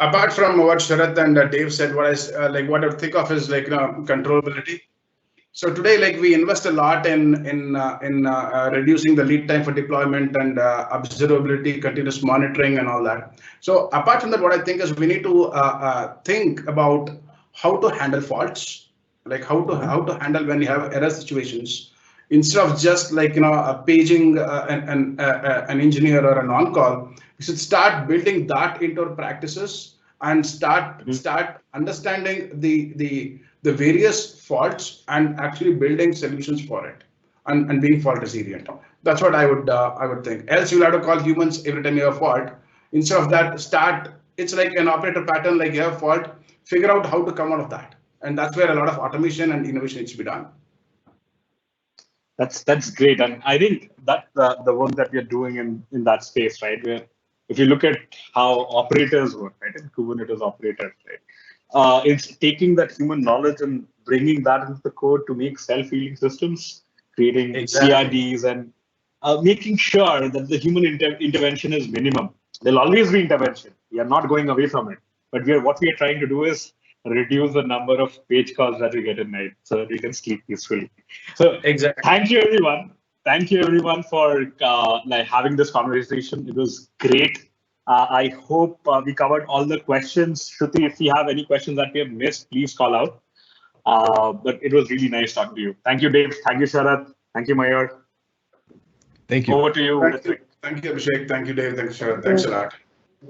Apart from what Sharath and Dave said, what I think of is controllability. So today, we invest a lot in reducing the lead time for deployment and observability, continuous monitoring, and all that. So apart from that, what I think is we need to think about how to handle faults, how to handle when you have error situations. Instead of just paging an engineer or an on-call, we should start building that into our practices and start understanding the various faults and actually building solutions for it and being fault resilient. That's what I would think. Else you'll have to call humans every time you have a fault. Instead of that, it's like an operator pattern. Like you have a fault, figure out how to come out of that, and that's where a lot of automation and innovation needs to be done. That's great, and I think that the work that we are doing in that space, right? Where if you look at how operators work, right, in Kubernetes operators, right, it's taking that human knowledge and bringing that into the code to make self-healing systems, creating CRDs, and making sure that the human intervention is minimum. There'll always be intervention. We are not going away from it, but what we are trying to do is reduce the number of page calls that we get at night so that we can sleep peacefully. So thank you everyone for having this conversation. It was great. I hope we covered all the questions. Shruti, if you have any questions that we have missed, please call out. But it was really nice talking to you. Thank you, Dave. Thank you, Sharath. Thank you, Mayur. Thank you. Over to you. Thank you, Abhishek. Thank you, Dave. Thank you, Sharath. Thanks a lot.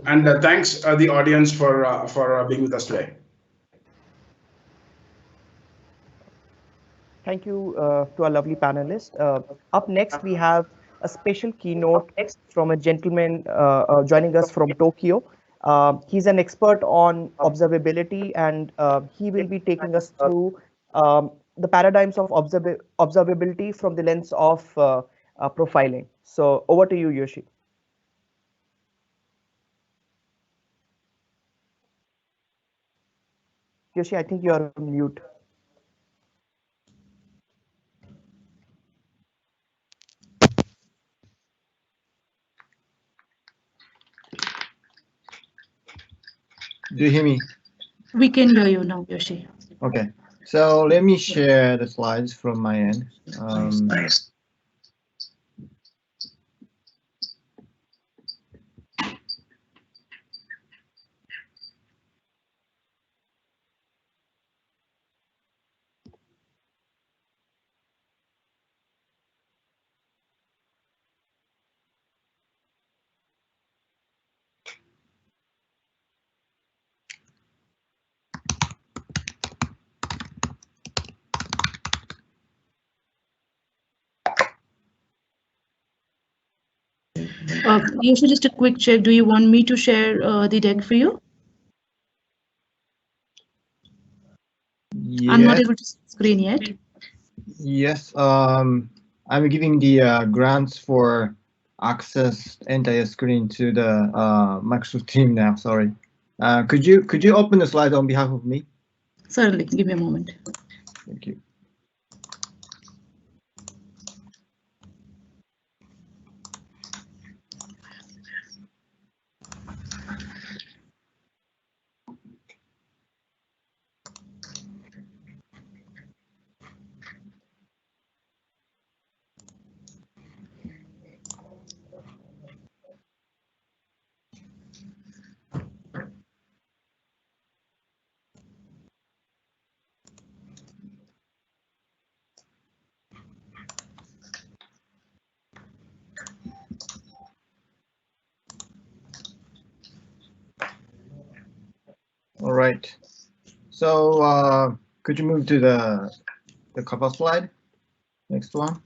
And thanks the audience for being with us today. Thank you to our lovely panelists. Up next, we have a special keynote from a gentleman joining us from Tokyo. He's an expert on observability, and he will be taking us through the paradigms of observability from the lens of profiling. So over to you, Yoshi. Yoshi, I think you are on mute. Do you hear me? We can hear you now, Yoshi. Okay, so let me share the slides from my end. Nice. Yoshi, just a quick check. Do you want me to share the deck for you? Yes. I'm not able to see the screen yet. Yes, I'm giving the grants for access entire screen to the Microsoft Team now. Sorry. Could you open the slide on behalf of me? Certainly. Give me a moment. Thank you. All right. So could you move to the cover slide? Next one.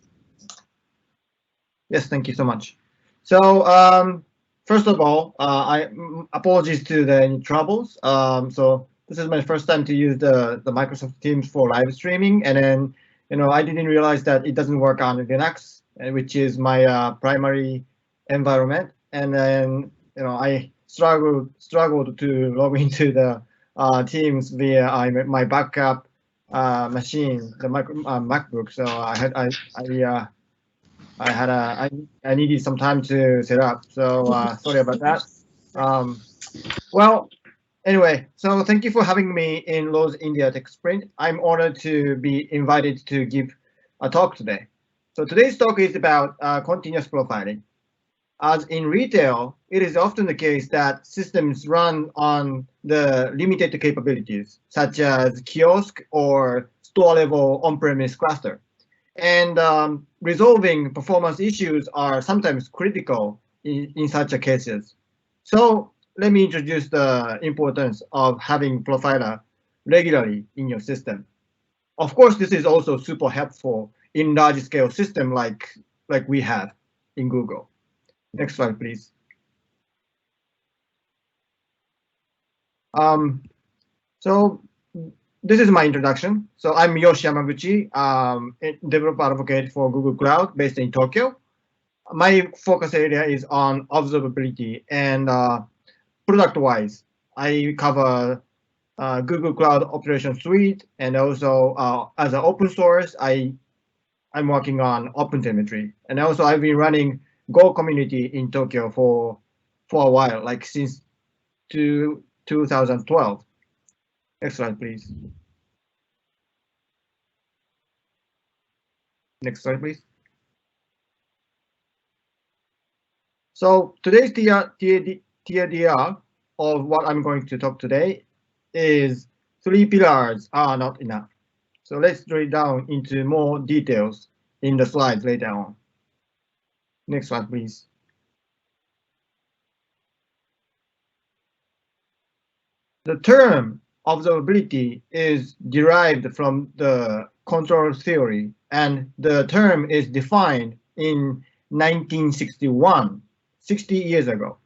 Yes, thank you so much. So first of all, apologies to any troubles. So this is my first time to use the Microsoft Teams for live streaming, and then I didn't realize that it doesn't work on Linux, which is my primary environment, and then I struggled to log into the Teams via my backup machine, the MacBook. So I needed some time to set up. So sorry about that. Well, anyway, so thank you for having me in Lowe's India Tech Sprint. I'm honored to be invited to give a talk today. So today's talk is about continuous profiling. As in retail, it is often the case that systems run on the limited capabilities, such as kiosk or store-level on-premise cluster. And resolving performance issues are sometimes critical in such cases. So let me introduce the importance of having Profiler regularly in your system. Of course, this is also super helpful in large-scale system like we have in Google. Next slide, please. So this is my introduction. So I'm Yoshi Yamaguchi, developer advocate for Google Cloud based in Tokyo. My focus area is on observability, and product-wise, I cover Google Cloud Operation Suite, and also as an open source, I'm working on OpenTelemetry, and also I've been running Go community in Tokyo for a while, like since 2012. Next slide, please. Next slide, please. So today's TLDR of what I'm going to talk today is 3 pillars are not enough. So let's drill down into more details in the slides later on. Next slide, please. The term observability is derived from the control theory, and the term is defined in 1961, 60 years ago.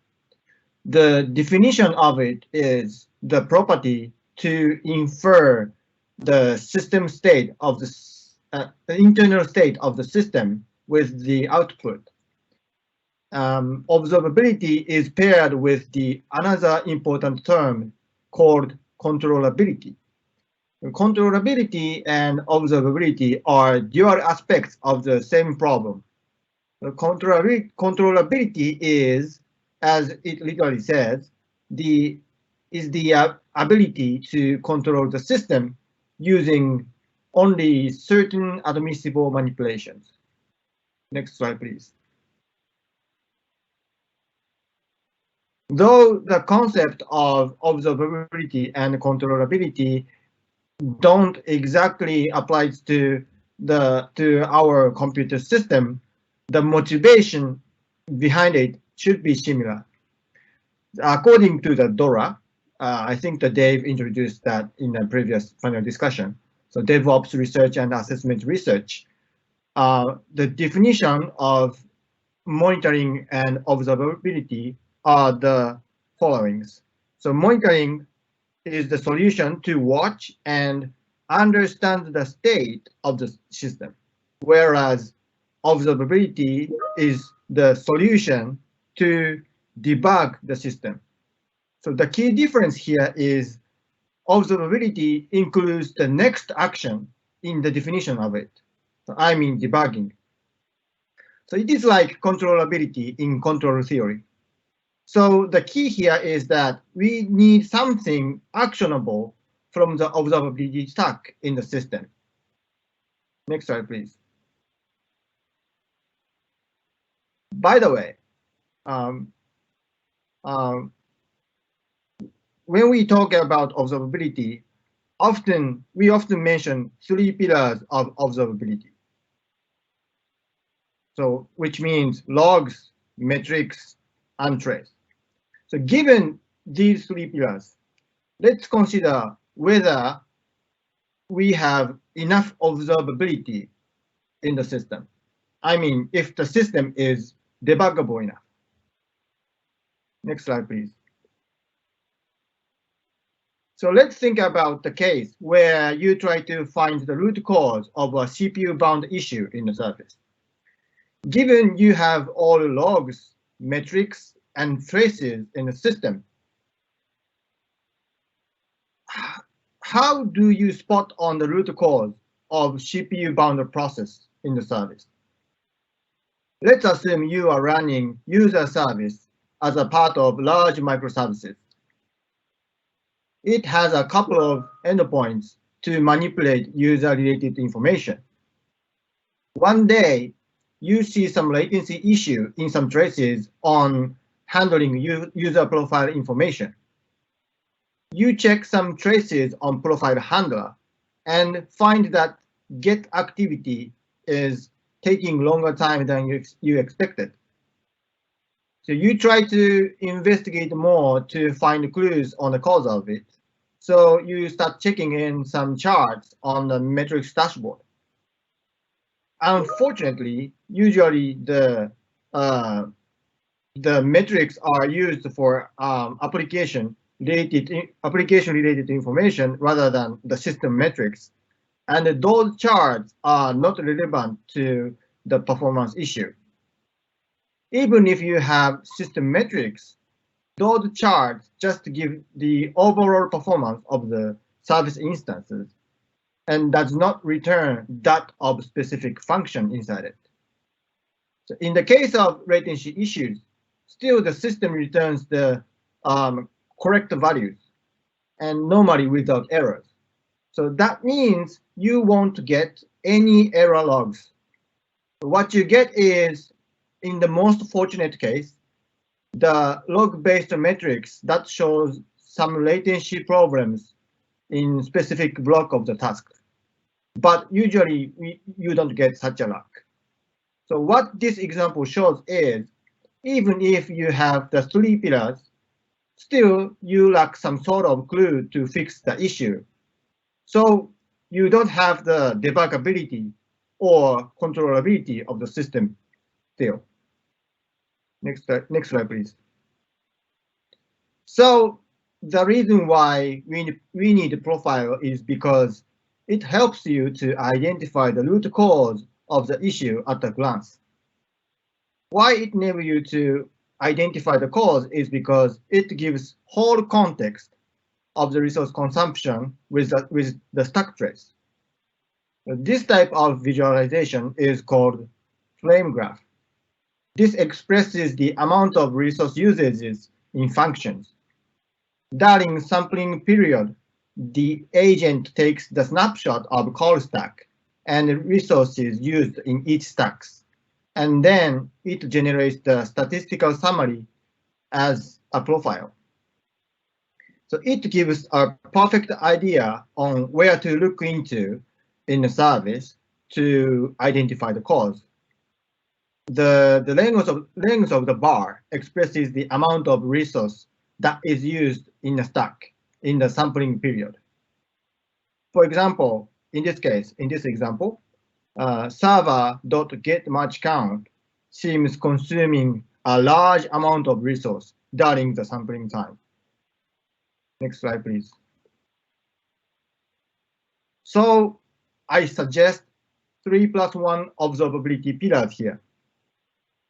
The definition of it is the property to infer the system state of the internal state of the system with the output. Observability is paired with another important term called controllability. Controllability and observability are dual aspects of the same problem. The controllability is, as it literally says, the ability to control the system using only certain admissible manipulations. Next slide, please. Though the concept of observability and controllability don't exactly apply to our computer system, the motivation behind it should be similar. According to the DORA, I think that Dave introduced that in the previous panel discussion. So DevOps research and assessment research, the definition of monitoring and observability are the followings. So monitoring is the solution to watch and understand the state of the system, whereas observability is the solution to debug the system. So the key difference here is observability includes the next action in the definition of it. So I mean debugging. So it is like controllability in control theory. So the key here is that we need something actionable from the observability stack in the system. Next slide, please. By the way, when we talk about observability, we often mention 3 pillars of observability. So which means logs, metrics, and trace. So given these 3 pillars, let's consider whether we have enough observability in the system. I mean, if the system is debuggable enough. Next slide, please. So let's think about the case where you try to find the root cause of a CPU-bound issue in the service. Given you have all logs, metrics, and traces in the system, how do you spot on the root cause of CPU-bound process in the service? Let's assume you are running user service as a part of large microservices. It has a couple of endpoints to manipulate user-related information. One day, you see some latency issue in some traces on handling user profile information. You check some traces on profile handler and find that get activity is taking longer time than you expected. So you try to investigate more to find clues on the cause of it. So you start checking in some charts on the metrics dashboard. Unfortunately, usually the metrics are used for application-related information rather than the system metrics, and those charts are not relevant to the performance issue. Even if you have system metrics, those charts just give the overall performance of the service instances and does not return that of specific function inside it. So in the case of latency issues, still the system returns the correct values and normally without errors. So that means you won't get any error logs. What you get is, in the most fortunate case, the log-based metrics that shows some latency problems in specific block of the task. But usually you don't get such a luck. So what this example shows is, even if you have the 3 pillars, still you lack some sort of clue to fix the issue. So you don't have the debuggability or controllability of the system still. Next slide, please. So the reason why we need a profile is because it helps you to identify the root cause of the issue at a glance. Why it enables you to identify the cause is because it gives whole context of the resource consumption with the stack trace. This type of visualization is called flame graph. This expresses the amount of resource usages in functions. During sampling period, the agent takes the snapshot of call stack and resources used in each stacks, and then it generates the statistical summary as a profile. So it gives a perfect idea on where to look into in the service to identify the cause. The length of the bar expresses the amount of resource that is used in the stack in the sampling period. For example, in this example, server.getMatchCount seems consuming a large amount of resource during the sampling time. Next slide, please. So I suggest 3+1 observability pillars here.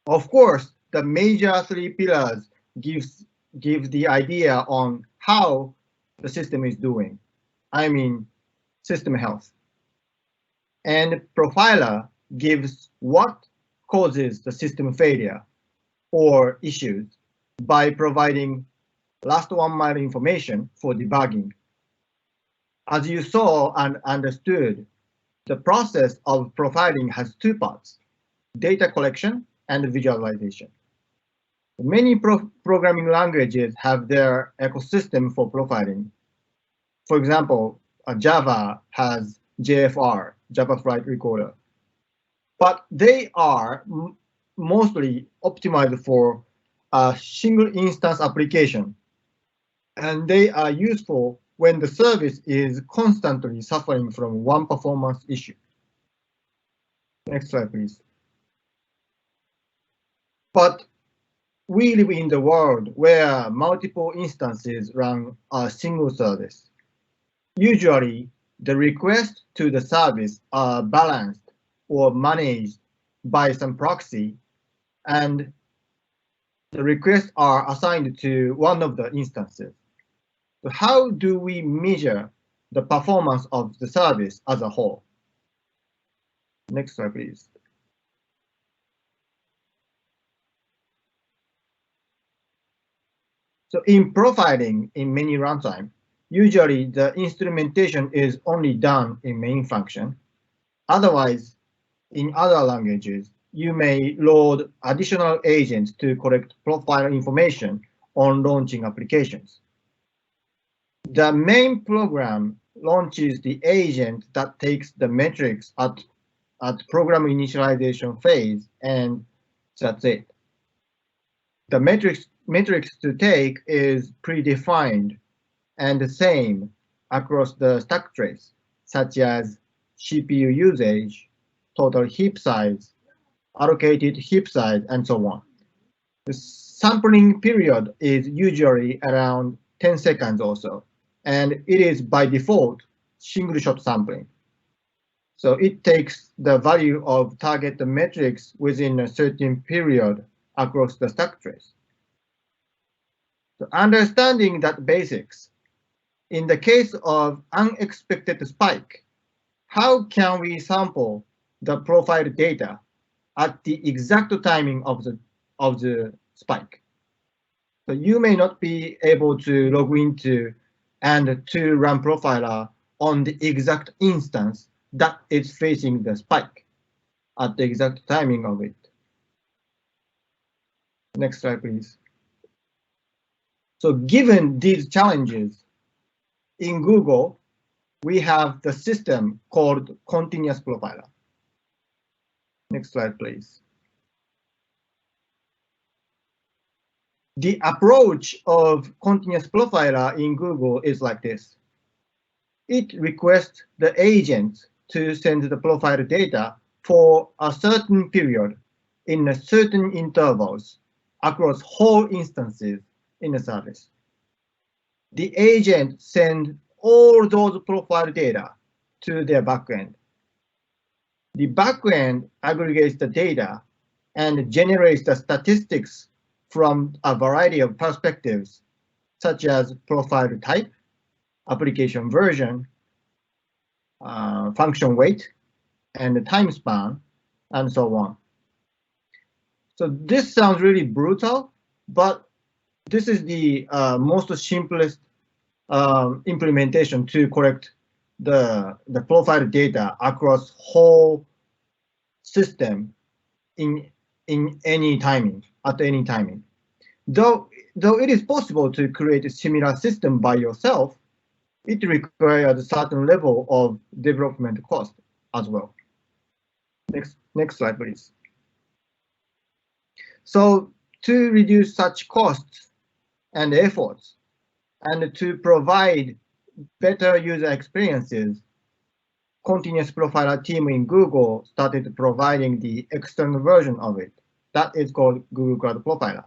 Of course, the major 3 pillars give the idea on how the system is doing. I mean, system health. And profiler gives what causes the system failure or issues by providing last 1 mile information for debugging. As you saw and understood, the process of profiling has 2 parts, data collection and visualization. Many programming languages have their ecosystem for profiling. For example, Java has JFR, Java Flight Recorder, but they are mostly optimized for a single instance application, and they are useful when the service is constantly suffering from one performance issue. Next slide, please. But we live in the world where multiple instances run a single service. Usually, the requests to the service are balanced or managed by some proxy, and the requests are assigned to one of the instances. So how do we measure the performance of the service as a whole? Next slide, please. So in profiling in many runtime, usually the instrumentation is only done in main function. Otherwise, in other languages, you may load additional agents to collect profile information on launching applications. The main program launches the agent that takes the metrics at program initialization phase, and that's it. The metrics to take is predefined and the same across the stack trace, such as CPU usage, total heap size, allocated heap size, and so on. The sampling period is usually around 10 seconds or so, and it is by default single shot sampling. So it takes the value of target metrics within a certain period across the stack trace. So understanding that basics, in the case of unexpected spike, how can we sample the profile data at the exact timing of the spike? So you may not be able to log into and to run profiler on the exact instance that is facing the spike at the exact timing of it. Next slide, please. So given these challenges, in Google, we have the system called Continuous Profiler. Next slide, please. The approach of Continuous Profiler in Google is like this. It requests the agent to send the profile data for a certain period in a certain intervals across whole instances in the service. The agent sends all those profile data to their backend. The backend aggregates the data and generates the statistics from a variety of perspectives, such as profile type, application version, function weight, and time span, and so on. So this sounds really brutal, but this is the most simplest implementation to collect the profile data across whole system in any timing, at any timing. Though it is possible to create a similar system by yourself, it requires a certain level of development cost as well. Next slide, please. So to reduce such costs and efforts, and to provide better user experiences, Continuous Profiler team in Google started providing the external version of it. That is called Google Cloud Profiler.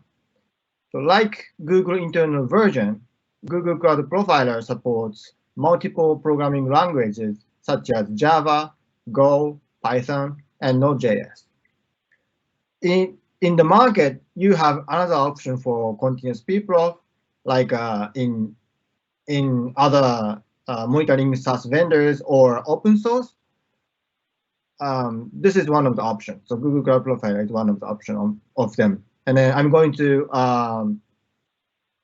So like Google internal version, Google Cloud Profiler supports multiple programming languages such as Java, Go, Python, and Node.js. In the market, you have another option for continuous pprof, like in other monitoring SaaS vendors or open source. This is one of the options. So Google Cloud Profiler is one of the options of them. And then I'm going to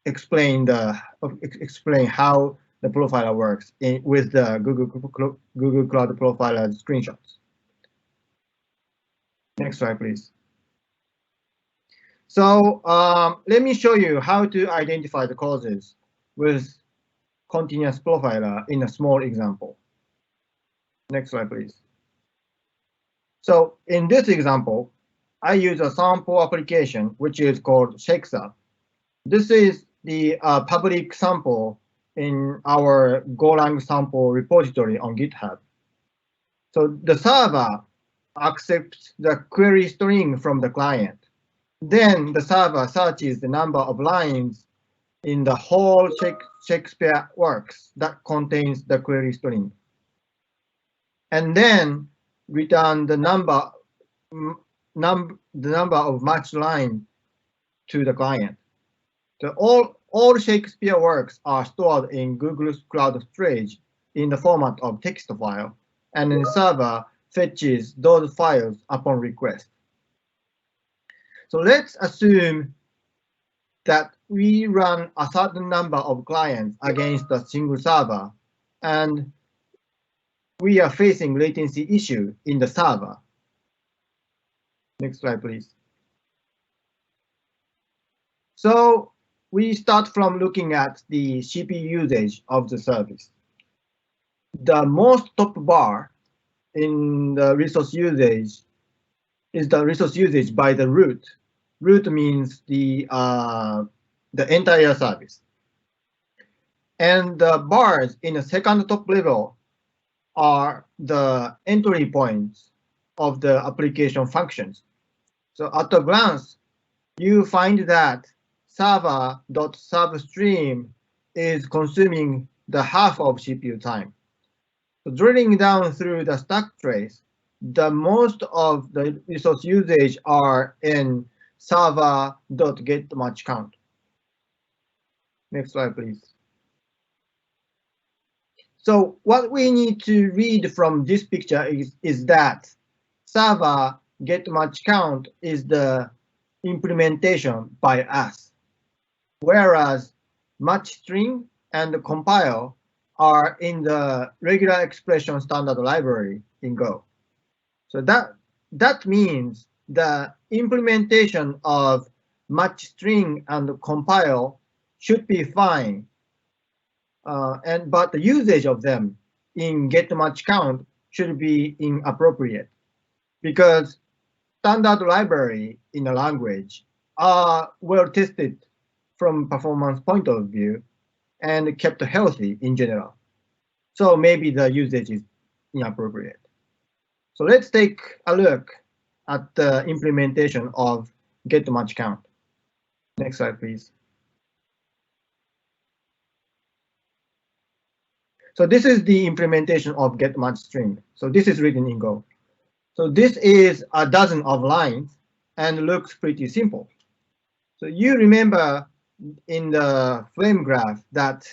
explain how the profiler works with the Google Cloud Profiler screenshots. Next slide, please. So let me show you how to identify the causes with continuous profiler in a small example. Next slide, please. So in this example, I use a sample application, which is called ShakesUp. This is the public sample in our Golang sample repository on GitHub. So the server accepts the query string from the client. Then the server searches the number of lines in the whole Shakespeare works that contains the query string, and then return the number of matched line to the client. So all Shakespeare works are stored in Google Cloud Storage in the format of text file, and the server fetches those files upon request. So let's assume that we run a certain number of clients against a single server, and we are facing latency issue in the server. Next slide, please. So we start from looking at the CPU usage of the service. The most top bar in the resource usage is the resource usage by the root. Root means the entire service. And the bars in the second top level are the entry points of the application functions. So at a glance, you find that server.substream is consuming the half of CPU time. So drilling down through the stack trace, the most of the resource usage are in server.getMatchCount. Next slide, please. So what we need to read from this picture is that server getMatchCount is the implementation by us, whereas matchString and compile are in the regular expression standard library in Go. So that means the implementation of matchString and compile should be fine, but the usage of them in getMatchCount should be inappropriate, because standard library in a language are well tested from performance point of view and kept healthy in general. So maybe the usage is inappropriate. So let's take a look at the implementation of getMatchCount. Next slide, please. So this is the implementation of getMatchString. So this is written in Go. So this is a dozen of lines and looks pretty simple. So you remember in the flame graph that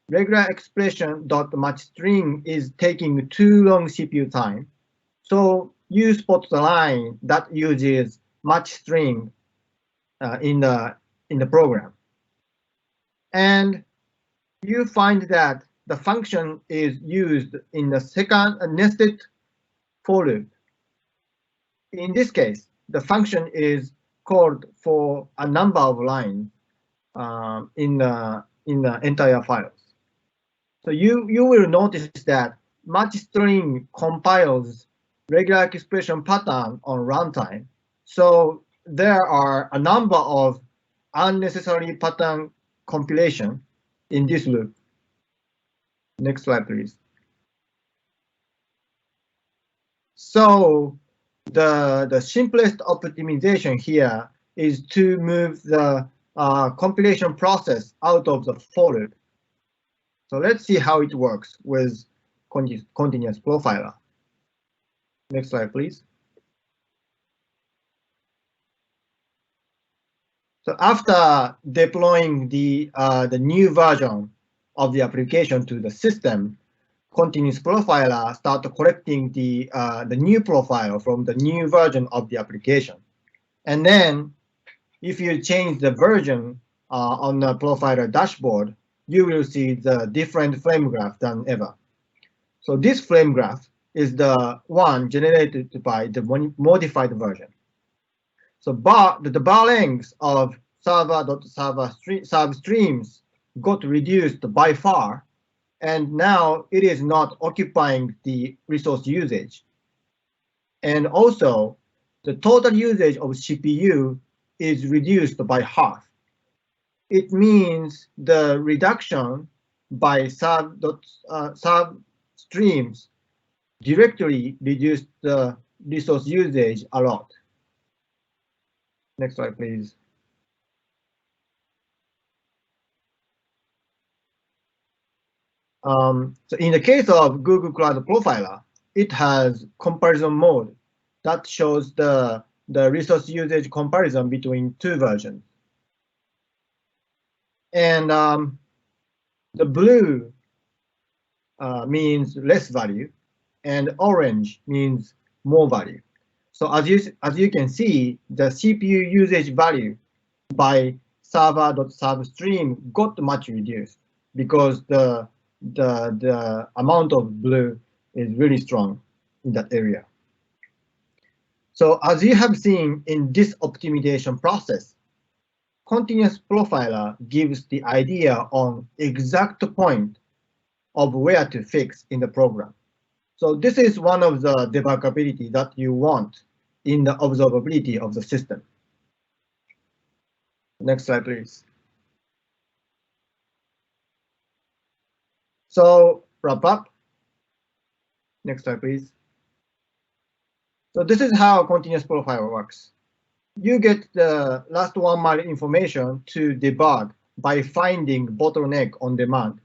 regular expression.matchString is taking too long CPU time. So you spot the line that uses matchString in the program, and you find that the function is used in the second nested for loop. In this case, the function is called for a number of lines in the entire files. So you will notice that matchString compiles regular expression pattern on runtime. So there are a number of unnecessary pattern compilation in this loop. Next slide, please. So the simplest optimization here is to move the compilation process out of the for loop. So let's see how it works with continuous profiler. Next slide, please. So after deploying the new version of the application to the system, continuous profiler start collecting the new profile from the new version of the application. And then if you change the version on the profiler dashboard, you will see the different flame graph than ever. So this flame graph is the one generated by the modified version. So the bar length of server streams got reduced by far, and now it is not occupying the resource usage. And also, the total usage of CPU is reduced by half. It means the reduction by sub streams directly reduced the resource usage a lot. Next slide, please. So in the case of Google Cloud Profiler, it has comparison mode that shows the resource usage comparison between two versions. And the blue means less value, and orange means more value. So as you can see, the CPU usage value by server.substream got much reduced because the amount of blue is really strong in that area. So as you have seen in this optimization process, continuous profiler gives the idea on exact point of where to fix in the program. So this is one of the debuggability that you want in the observability of the system. Next slide, please. So wrap up. Next slide, please. So this is how continuous profiler works. You get the last 1 mile information to debug by finding bottleneck on demand.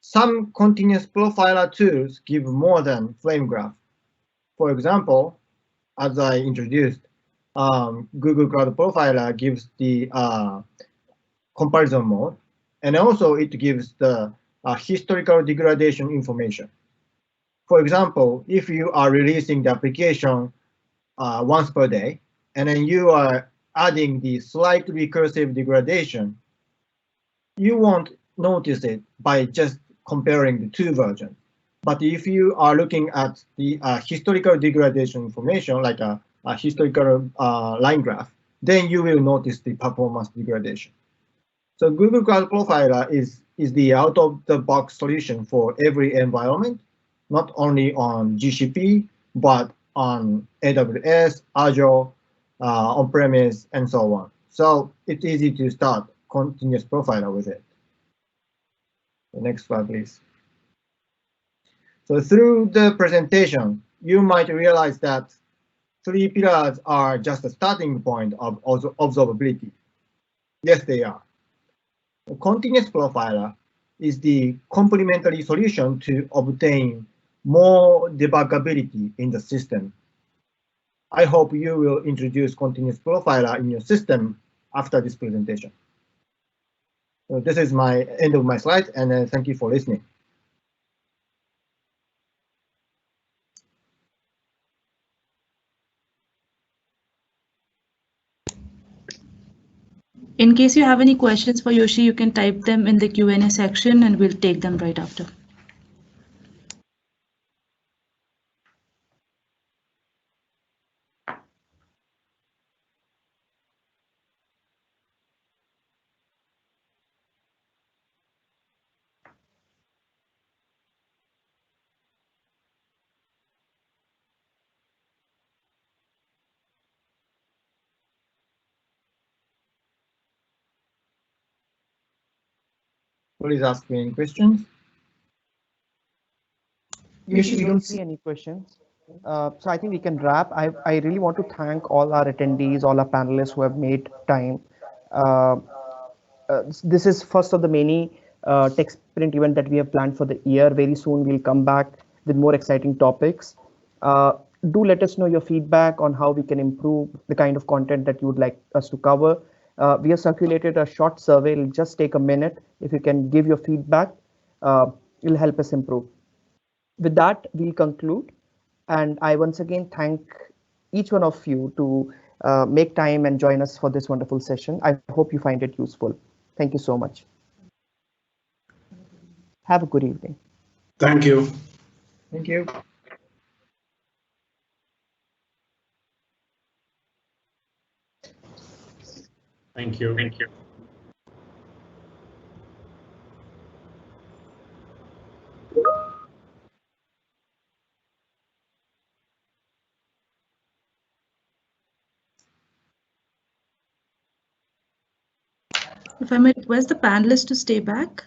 Some continuous profiler tools give more than flame graph. For example, as I introduced, Google Cloud Profiler gives the comparison mode, and also it gives the historical degradation information. For example, if you are releasing the application once per day, and then you are adding the slight recursive degradation, you won't notice it by just comparing the two versions. But if you are looking at the historical degradation information, like a historical line graph, then you will notice the performance degradation. So Google Cloud Profiler is the out-of-the-box solution for every environment, not only on GCP, but on AWS, Azure, on-premise, and so on. So it's easy to start continuous profiler with it. The next slide, please. So through the presentation, you might realize that 3 pillars are just a starting point of observability. Yes, they are. The continuous profiler is the complementary solution to obtain more debuggability in the system. I hope you will introduce continuous profiler in your system after this presentation. So this is my end of my slide, and thank you for listening. In case you have any questions for Yoshi, you can type them in the Q&A section and we'll take them right after. Please ask me any questions. Yoshi, we don't see any questions. So I think we can wrap. I really want to thank all our attendees, all our panelists who have made time. This is first of the many tech sprint event that we have planned for the year. Very soon we'll come back with more exciting topics. Do let us know your feedback on how we can improve the kind of content that you would like us to cover. We have circulated a short survey. It'll just take a minute. If you can give your feedback, it'll help us improve. With that, we'll conclude. And I once again thank each one of you to make time and join us for this wonderful session. I hope you find it useful. Thank you so much. Have a good evening. Thank you. Thank you. Thank you. Thank you. If I may request the panelists to stay back.